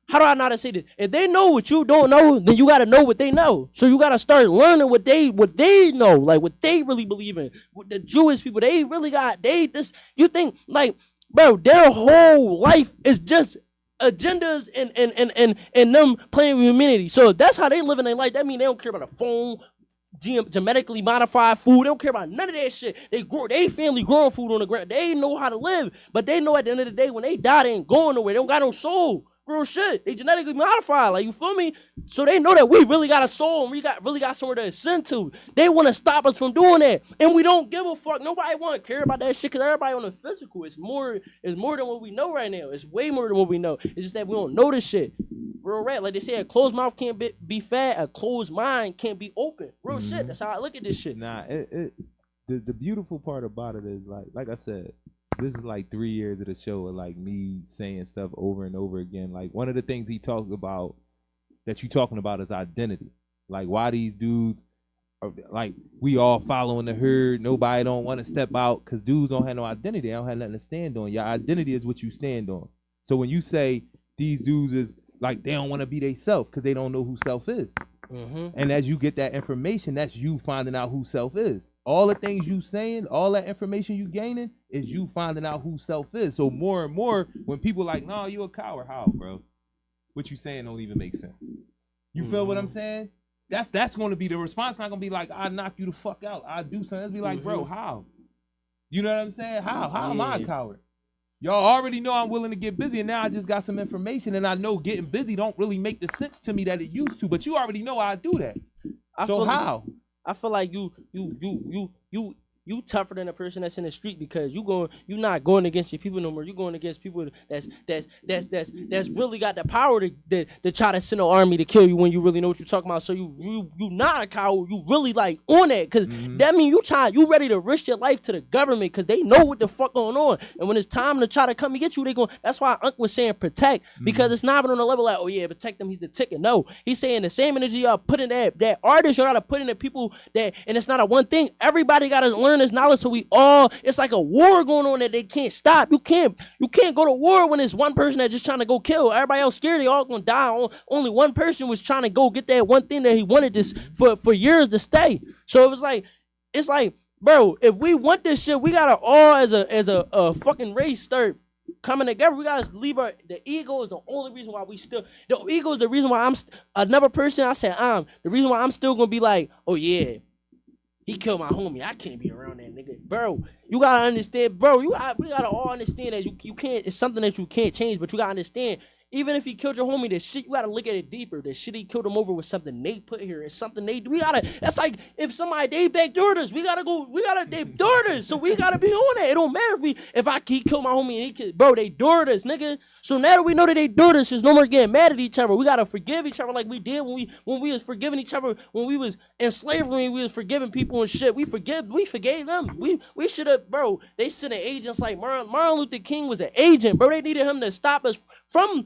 How do I know how to say this? If they know what you don't know, then you got to know what they know. So you got to start learning what they know, like what they really believe in. What the Jewish people, they really got you think like, bro, their whole life is just agendas and them playing with humanity. So that's how they live in their life. That means they don't care about a phone, genetically modified food. They don't care about none of that shit. They family growing food on the ground. They know how to live, but they know at the end of the day when they die, they ain't going nowhere. They don't got no soul. Real shit. They genetically modified, like, you feel me? So they know that we really got a soul and we really got somewhere to ascend to. They want to stop us from doing that, and we don't give a fuck. Nobody want to care about that shit because everybody on the physical. It's more than what we know right now. It's way more than what we know. It's just that we don't know this shit. Real rap. Like they say, a closed mouth can't be fat. A closed mind can't be open. Real shit. That's how I look at this shit. Nah, the beautiful part about it is like I said, this is like 3 years of the show of like me saying stuff over and over again. Like one of the things he talks about that you talking about is identity. Like why these dudes are like we all following the herd. Nobody don't want to step out because dudes don't have no identity. They don't have nothing to stand on. Your identity is what you stand on. So when you say these dudes is like they don't want to be they self because they don't know who self is. And as you get that information, that's you finding out who self is. All the things you saying, all that information you gaining is you finding out who self is. So more and more, when people like, no, you a coward. How, bro? What you saying don't even make sense. You feel what I'm saying? That's going to be the response. Not going to be like, I knock you the fuck out. I do something. It's be like, bro, how? You know what I'm saying? How am I a coward? Y'all already know I'm willing to get busy, and now I just got some information, and I know getting busy don't really make the sense to me that it used to. But you already know I do that. So how? I feel like you tougher than a person that's in the street because you not going against your people no more. You going against people that's really got the power to try to send an army to kill you when you really know what you're talking about. So you not a coward. You really like on that because that means you ready to risk your life to the government because they know what the fuck going on. And when it's time to try to come and get you, they going. That's why Unc was saying protect because it's not even on the level like, oh yeah, protect them. He's the ticket. No, he's saying the same energy y'all put in that artist. You gotta put in the people that, and it's not a one thing. Everybody gotta learn this knowledge so it's like a war going on that they can't stop. You can't go to war when it's one person that's just trying to go kill. Everybody else scared they all gonna die. Only one person was trying to go get that one thing that he wanted this for years to stay. So it's like, bro, if we want this shit, we gotta all as a fucking race start coming together. We gotta leave the ego is the only reason why the ego is the reason why I'm another person. I said the reason why I'm still gonna be like, oh yeah, he killed my homie. I can't be around that nigga. Bro, you gotta understand, bro. We gotta all understand that you can't, it's something that you can't change, but you gotta understand, even if he killed your homie, the shit, you gotta look at it deeper. The shit he killed him over was something they put here. It's something they do. That's like if somebody, they backdoored us. They doored us. So we gotta be on that. It don't matter if he killed my homie and bro, they doored us, nigga. So now that we know that they doored us, there's no more getting mad at each other. We gotta forgive each other like we did when we was forgiving each other, when we was in slavery, we was forgiving people and shit. We forgave them. We should have, bro, they sent agents like Martin Luther King was an agent, bro. They needed him to stop us from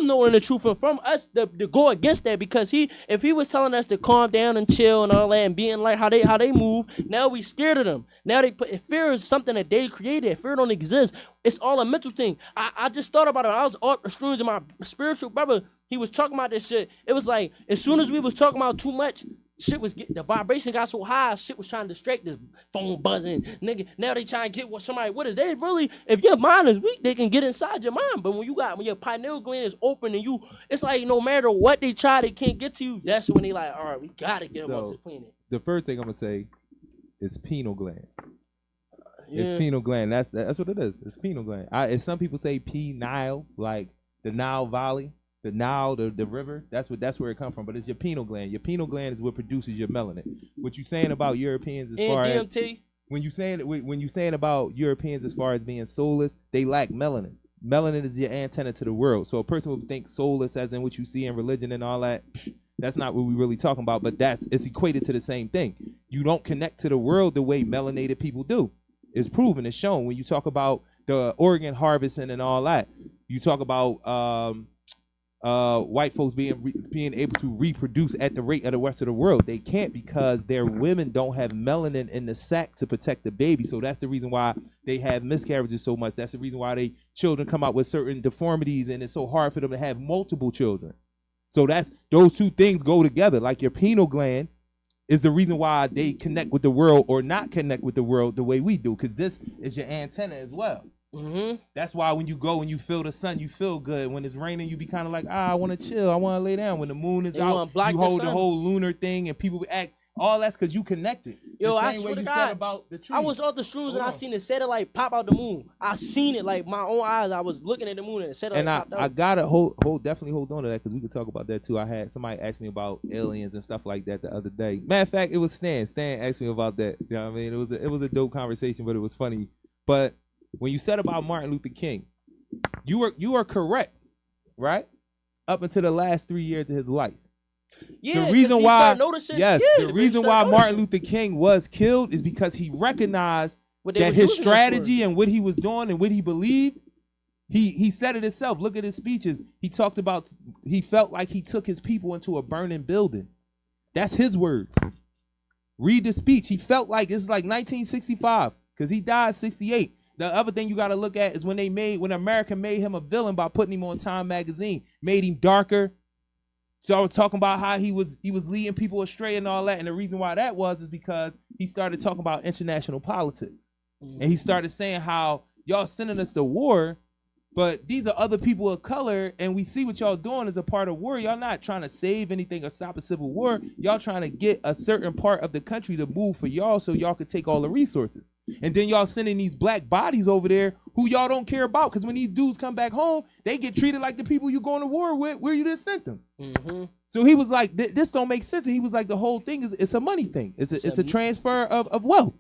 knowing the truth and from us to go against that, because if he was telling us to calm down and chill and all that and being like how they move, now we scared of them. Now fear is something that they created. Fear don't exist. It's all a mental thing. I just thought about it. I was off the shrooms and my spiritual brother, he was talking about this shit. It was like as soon as we was talking about too much, shit was the vibration got so high, shit was trying to distract this phone buzzing, nigga. Now they trying to get what somebody what is. They really, if your mind is weak, they can get inside your mind. But when your pineal gland is open and it's like no matter what they try, they can't get to you. That's when they like, all right, we gotta get them off the planet. The first thing I'm gonna say is pineal gland. Yeah. It's pineal gland. That's what it is. It's pineal gland. As some people say, Nile, like the Nile Valley. The Nile, the river, that's where it comes from. But it's your pineal gland. Your pineal gland is what produces your melanin. What you saying about Europeans as far as DMT? when you saying about Europeans as far as being soulless, they lack melanin. Melanin is your antenna to the world. So a person would think soulless as in what you see in religion and all that. That's not what we're really talking about. But it's equated to the same thing. You don't connect to the world the way melanated people do. It's proven. It's shown. When you talk about the organ harvesting and all that, you talk about white folks being able to reproduce at the rate of the rest of the world. They can't because their women don't have melanin in the sac to protect the baby. So that's the reason why they have miscarriages so much. That's the reason why they children come out with certain deformities, and it's so hard for them to have multiple children. So those two things go together. Like your pineal gland is the reason why they connect with the world or not connect with the world the way we do, because this is your antenna as well. Mm-hmm. That's why when you go and you feel the sun, you feel good. When it's raining, you be kind of like, I want to chill. I want to lay down. When the moon is out, you hold the whole lunar thing, and people act All that's because you connected. Yo, the I same swear way to you God, said about the tree. I was off the shrooms Hold and I on. seen the satellite pop out the moon. I seen it like my own eyes. I was looking at the moon and the satellite And popped out. I gotta definitely hold on to that because we could talk about that too. I had somebody ask me about aliens and stuff like that the other day. Matter of fact, it was Stan. Stan asked me about that. You know what I mean? It was a dope conversation, but it was funny. But when you said about Martin Luther King, you are correct, right? Up until the last 3 years of his life. Yeah, The reason he why, started noticing, yes, yeah, the he reason started why Martin noticing Luther King was killed is because he recognized what they that was his using it for. strategy and what he was doing and what he believed. He said it himself. Look at his speeches. He talked about he felt like he took his people into a burning building. That's his words. Read the speech. He felt like it's like 1965 because he died 68. The other thing you got to look at is when America made him a villain by putting him on Time magazine, made him darker. So I was talking about how he was leading people astray and all that. And the reason why that was is because he started talking about international politics. And he started saying how y'all sending us to war, but these are other people of color, and we see what y'all doing as a part of war. Y'all not trying to save anything or stop a civil war. Y'all trying to get a certain part of the country to move for y'all so y'all could take all the resources. And then y'all sending these black bodies over there who y'all don't care about, because when these dudes come back home, they get treated like the people you going to war with where you just sent them. Mm-hmm. So he was like, this don't make sense. And he was like, the whole thing it's a money thing. It's a transfer of wealth.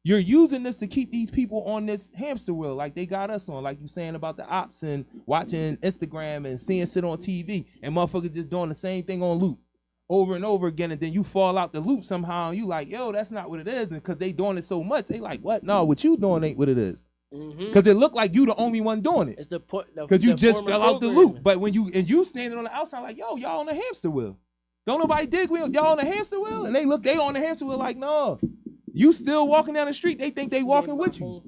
You're using this to keep these people on this hamster wheel like they got us on, like you saying about the ops and watching Instagram and seeing shit on TV and motherfuckers just doing the same thing on loop over and over again, and then you fall out the loop somehow and you like, yo, that's not what it is. And because they doing it so much, they like, what? No, what you doing ain't what it is. Because it looked like you the only one doing it. It's the because you just fell out the programming. loop. But when you standing on the outside like, yo, y'all on the hamster wheel. Don't nobody dig y'all on the hamster wheel? And they on the hamster wheel like, no. You still walking down the street, they think they walking with you.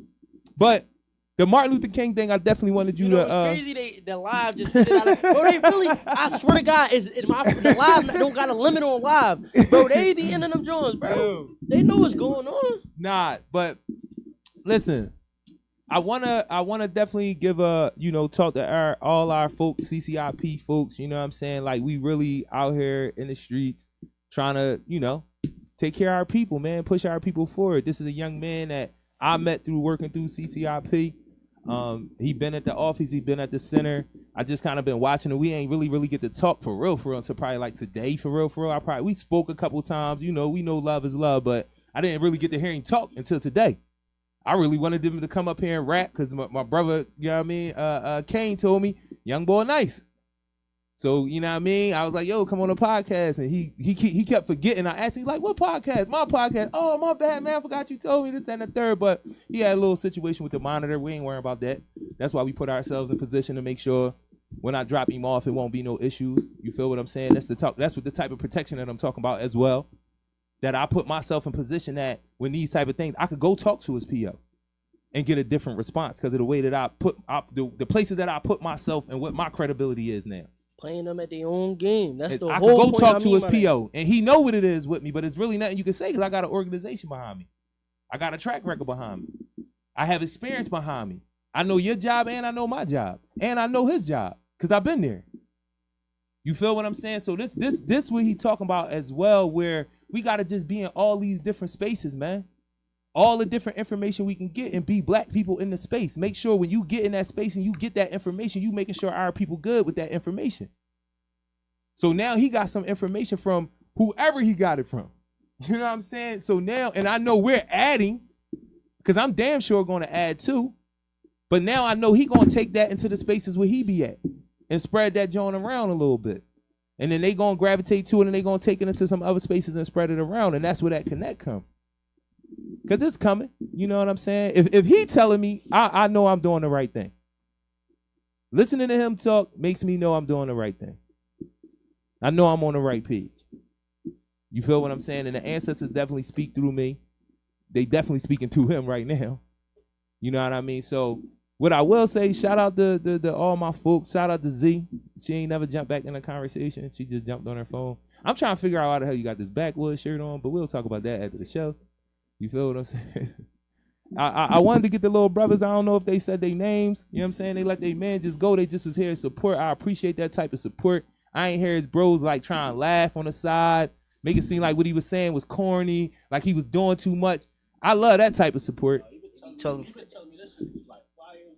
But the Martin Luther King thing, I definitely wanted you know, to. It's crazy. The live just did it out of, bro. They really, I swear to God, the live don't got a limit on live, bro. They be in them joints, bro. They know what's going on. Nah, but listen, I wanna definitely give talk to all our folks, CCIP folks. You know what I'm saying? Like we really out here in the streets trying to take care of our people, man. Push our people forward. This is a young man that I met through working through CCIP. He been at the office. He been at the center. I just kind of been watching it. We ain't really get to talk for real until probably like today for real. We spoke a couple times. We know love is love, but I didn't really get to hear him talk until today. I really wanted him to come up here and rap because my brother, you know what I mean, Kane told me, young boy nice. So, you know what I mean? I was like, yo, come on the podcast. And he kept forgetting. I asked him, like, what podcast? My podcast. Oh, my bad, man. I forgot you told me this and the third. But he had a little situation with the monitor. We ain't worrying about that. That's why we put ourselves in position to make sure when I drop him off, it won't be no issues. You feel what I'm saying? That's what the type of protection that I'm talking about as well. That I put myself in position that when these type of things, I could go talk to his PO and get a different response because of the way that I put the places that I put myself and what my credibility is now. Playing them at their own game. That's the I whole could go point talk I to mean his by that. PO, and he know what it is with me, but it's really nothing you can say because I got an organization behind me. I got a track record behind me. I have experience behind me. I know your job, and I know my job, and I know his job because I've been there. You feel what I'm saying? So this what he talking about as well, where we got to just be in all these different spaces, man. All the different information we can get and be black people in the space. Make sure when you get in that space and you get that information, you making sure our people good with that information. So now he got some information from whoever he got it from. You know what I'm saying? So now, and I know we're adding, because I'm damn sure going to add too. But now I know he going to take that into the spaces where he be at and spread that joint around a little bit. And then they going to gravitate to it and they going to take it into some other spaces and spread it around. And that's where that connect come. Because it's coming. You know what I'm saying? If he telling me, I know I'm doing the right thing. Listening to him talk makes me know I'm doing the right thing. I know I'm on the right page. You feel what I'm saying? And the ancestors definitely speak through me. They definitely speaking through him right now. You know what I mean? So what I will say, shout out to all my folks. Shout out to Z. She ain't never jumped back in the conversation. She just jumped on her phone. I'm trying to figure out how the hell you got this backwoods shirt on, but we'll talk about that after the show. You feel what I'm saying? I wanted to get the little brothers. I don't know if they said their names. You know what I'm saying? They let their man just go. They just was here to support. I appreciate that type of support. I ain't hear his bros like trying to laugh on the side. make it seem like what he was saying was corny, like he was doing too much. I love that type of support. You talking?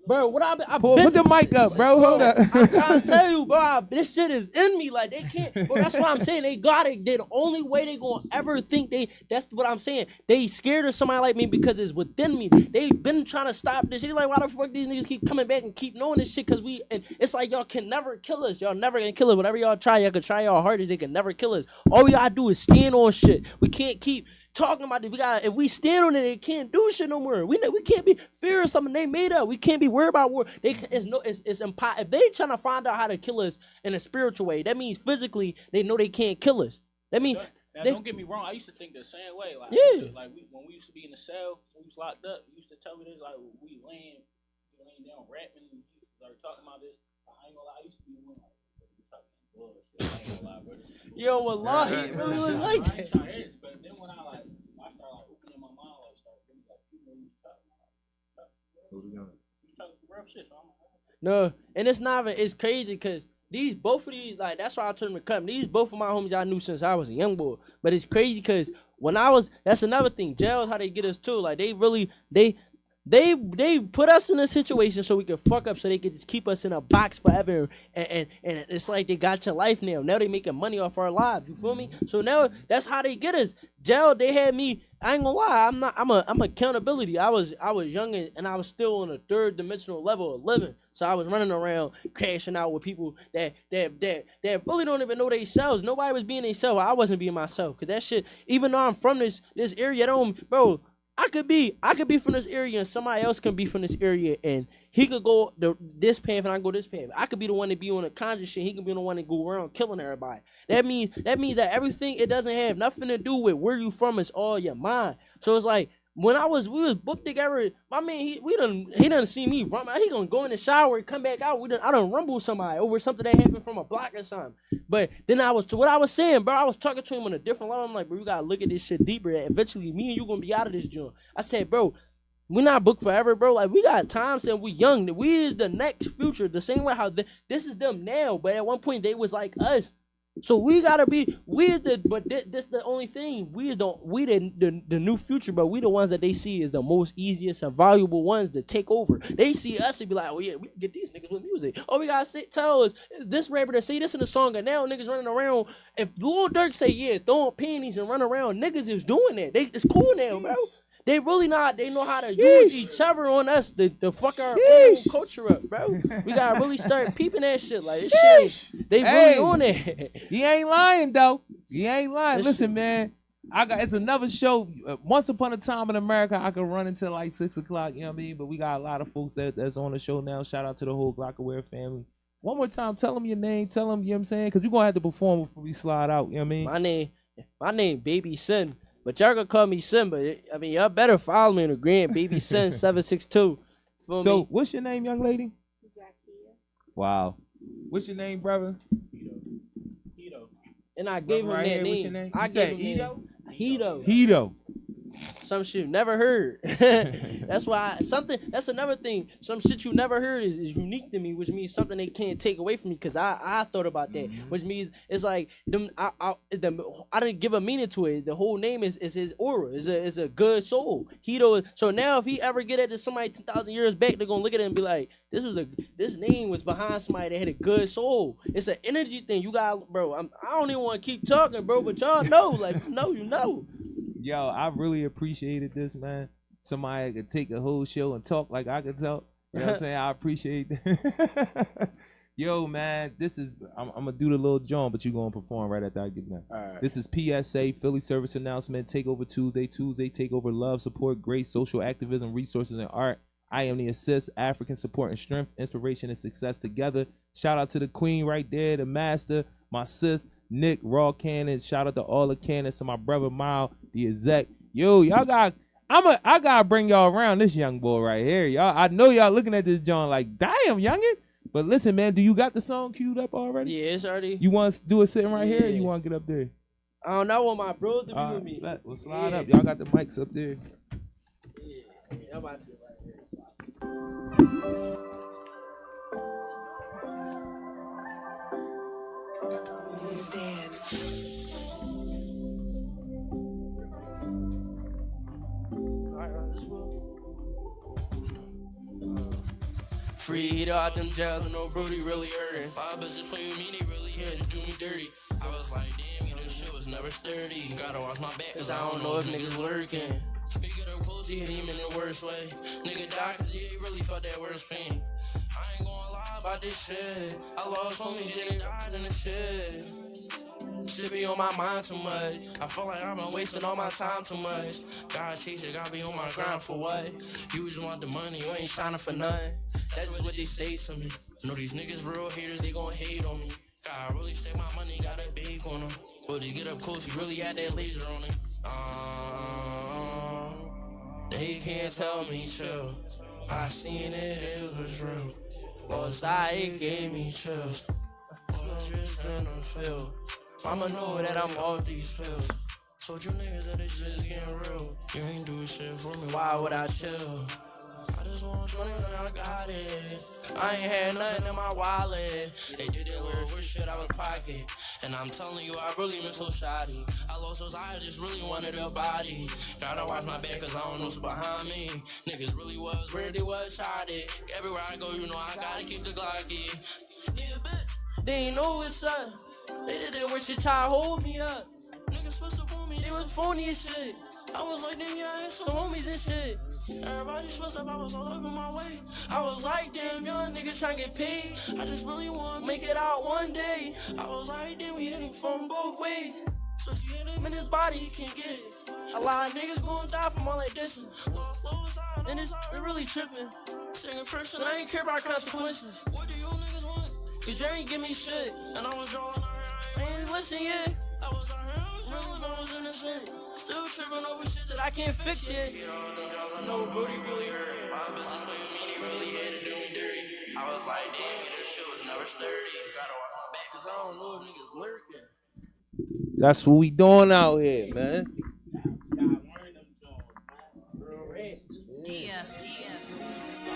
Bro, what I Put the mic up, bro. Hold up. I'm trying to tell you, bro, this shit is in me. Like, they can't, bro, that's what I'm saying. They got it. They the only way they gonna ever think that's what I'm saying. They scared of somebody like me because it's within me. They been trying to stop this shit. Like, why the fuck these niggas keep coming back and keep knowing this shit? Because and it's like, y'all can never kill us. Y'all never gonna kill us. Whatever y'all try, y'all can try y'all hardest. They can never kill us. All we gotta do is stand on shit. We can't keep talking about it. If we stand on it, they can't do shit no more. We can't be fear of something they made up. We can't be worried about war. It's impossible. If they trying to find out how to kill us in a spiritual way, that means physically they know they can't kill us. That means don't get me wrong. I used to think the same way. Like, yeah. When we used to be in the cell, when we was locked up, you used to tell me this, like, we laying down rapping, and you started talking about this. I ain't gonna lie, I used to be one like, bullshit. I ain't gonna lie, bro. Yo, wallahi, it really was like that. But then when I started opening my mind, really people you talking for real shit. So I'm like, No, and it's not even, it's crazy because both of these, like, that's why I told them to come. Both of my homies I knew since I was a young boy. But it's crazy because that's another thing. Jail is how they get us too. Like, they really, they put us in a situation so we could fuck up, so they could just keep us in a box forever, and it's like they got your life now. Now they making money off our lives. You feel me? So now that's how they get us. Jail, they had me. I ain't gonna lie. I'm accountability. I was young and I was still on a third dimensional level of living. So I was running around crashing out with people that really don't even know themselves. Nobody was being themselves. I wasn't being myself. Cause that shit. Even though I'm from this area, bro. I could be from this area and somebody else can be from this area and he could go this path and I go this path. I could be the one to be on the conscious shit. He could be the one to go around killing everybody. That means that everything, it doesn't have nothing to do with where you from. It's all your mind. So it's like when we was booked together, my man, he done see me run. He gonna go in the shower and come back out. I done rumble somebody over something that happened from a block or something. But then what I was saying, bro, I was talking to him on a different level. I'm like, bro, you gotta look at this shit deeper. Eventually, me and you gonna be out of this joint. I said, bro, we're not booked forever, bro. Like, we got time since we young. We is the next future. The same way how this is them now, but at one point they was like us. So we gotta be this the only thing. We the new future, but we the ones that they see is the most easiest and valuable ones to take over. They see us and be like, oh yeah, we can get these niggas with music. Oh, we gotta tell us this rapper to say this in the song, and now niggas running around. If Lil Durk say yeah, throwing panties and run around, niggas is doing that. It's cool now, bro. They really not. They know how to use each other on us to fuck our own culture up, bro. We gotta really start peeping that shit. Like, this shit, they really on it. He ain't lying though. He ain't lying. Listen, man. It's another show. Once upon a time in America, I could run until like 6 o'clock. You know what I mean? But we got a lot of folks that's on the show now. Shout out to the whole Glockaware family. One more time, tell them your name. Tell them, you know what I'm saying? Because you're gonna have to perform before we slide out. You know what I mean? My name, Baby Sin. But y'all gonna call me Sin, but I mean, y'all better follow me on the gram, Baby Sin 762. So, what's your name, young lady? Zakia. Wow. What's your name, brother? Hito. And I gave him that name. What's your name? I gave him Hito. Hito. Some shit you never heard. That's another thing. Some shit you never heard is unique to me, which means something they can't take away from me, because I thought about that. Which means it's like them. I didn't give a meaning to it. The whole name is his aura. Is a good soul. Hito. So now if he ever get at somebody 10,000 years back, they're gonna look at it and be like, this name was behind somebody that had a good soul. It's an energy thing. You got, bro. I don't even want to keep talking, bro, but y'all know, like, you know. Yo, I really appreciated this, man. Somebody could take a whole show and talk like I could talk. You know what I'm saying? I appreciate that. Yo, man, I'm going to do the little John, but you're going to perform right after I get done. All right. This is PSA, Philly Service Announcement, Takeover Tuesday, Takeover Love, Support, Grace, Social Activism, Resources, and Art. I am the assist, African support and strength, inspiration and success together. Shout out to the queen right there, the master, my sis, Nick, Raw Cannon. Shout out to all the cannons, to my brother Mile, the exec. Yo, y'all I gotta bring y'all around this young boy right here. Y'all, I know y'all looking at this John like, damn, youngin'. But listen, man, do you got the song queued up already? Yeah, it's already. You want to do it sitting right here, or you want to get up there? I don't know what my bros to be with me. We'll slide up. Y'all got the mics up there. Yeah, I'm about to do it right here. free. He out them jails and no Brody really hurting. Five bitches play with me, they really here to do me dirty. I was like, damn, this shit was never sturdy. Gotta watch my back, cause I don't know if niggas lurking. We get up close, he hit him in the worst way. Nigga died cause he really felt that worst pain. I ain't gonna lie about this shit. I lost homies, yeah, they died in the shit. Shit be on my mind too much. I feel like I'm wasting all my time too much. God chasing, gotta be on my grind for what? You just want the money, you ain't shining for nothing. That's what they say to me. Know these niggas real haters, they gon' hate on me. God really take my money, gotta bake on them. But to get up close, you really had that laser on it. They can't tell me chill. I seen it was real. Was it gave me chills. Was just gonna feel. I'ma know that I'm off these pills. Told you niggas that this shit's getting real. You ain't do shit for me, why would I chill? I just want money and I got it. I ain't had nothing in my wallet. They did that weird shit out of pocket. And I'm telling you, I really been so shoddy. I lost those eyes, just really wanted a body. Gotta watch my back cause I don't know what's behind me. Niggas really was where they was shot it. Everywhere I go, you know I gotta keep the Glocky. Yeah, bitch, they ain't know what's up. They did that weird shit, try to hold me up. Niggas switched up on me, they was phony as shit. I was like, damn, y'all ain't some homies and shit. Everybody switched up, I was all up in my way. I was like, damn, young niggas tryna get paid. I just really wanna make it out one day. I was like, damn, we hit him from both ways. So she hit him in his body, he can't get it. A lot of niggas gonna die from all that dissing. And it's really tripping. Second person, I ain't care about consequences. What do you niggas want? Cause you ain't give me shit. And I was drawing out here, I ain't listen yet. I was out here, I was innocent. Still tripping over shit that I can't fix yet. No booty really hurt. My business playing with me, they really had to do me dirty. I was like, damn, this shit was never sturdy. Gotta watch my back, cause I don't know if niggas lurking. That's what we doing out here, man. Yeah.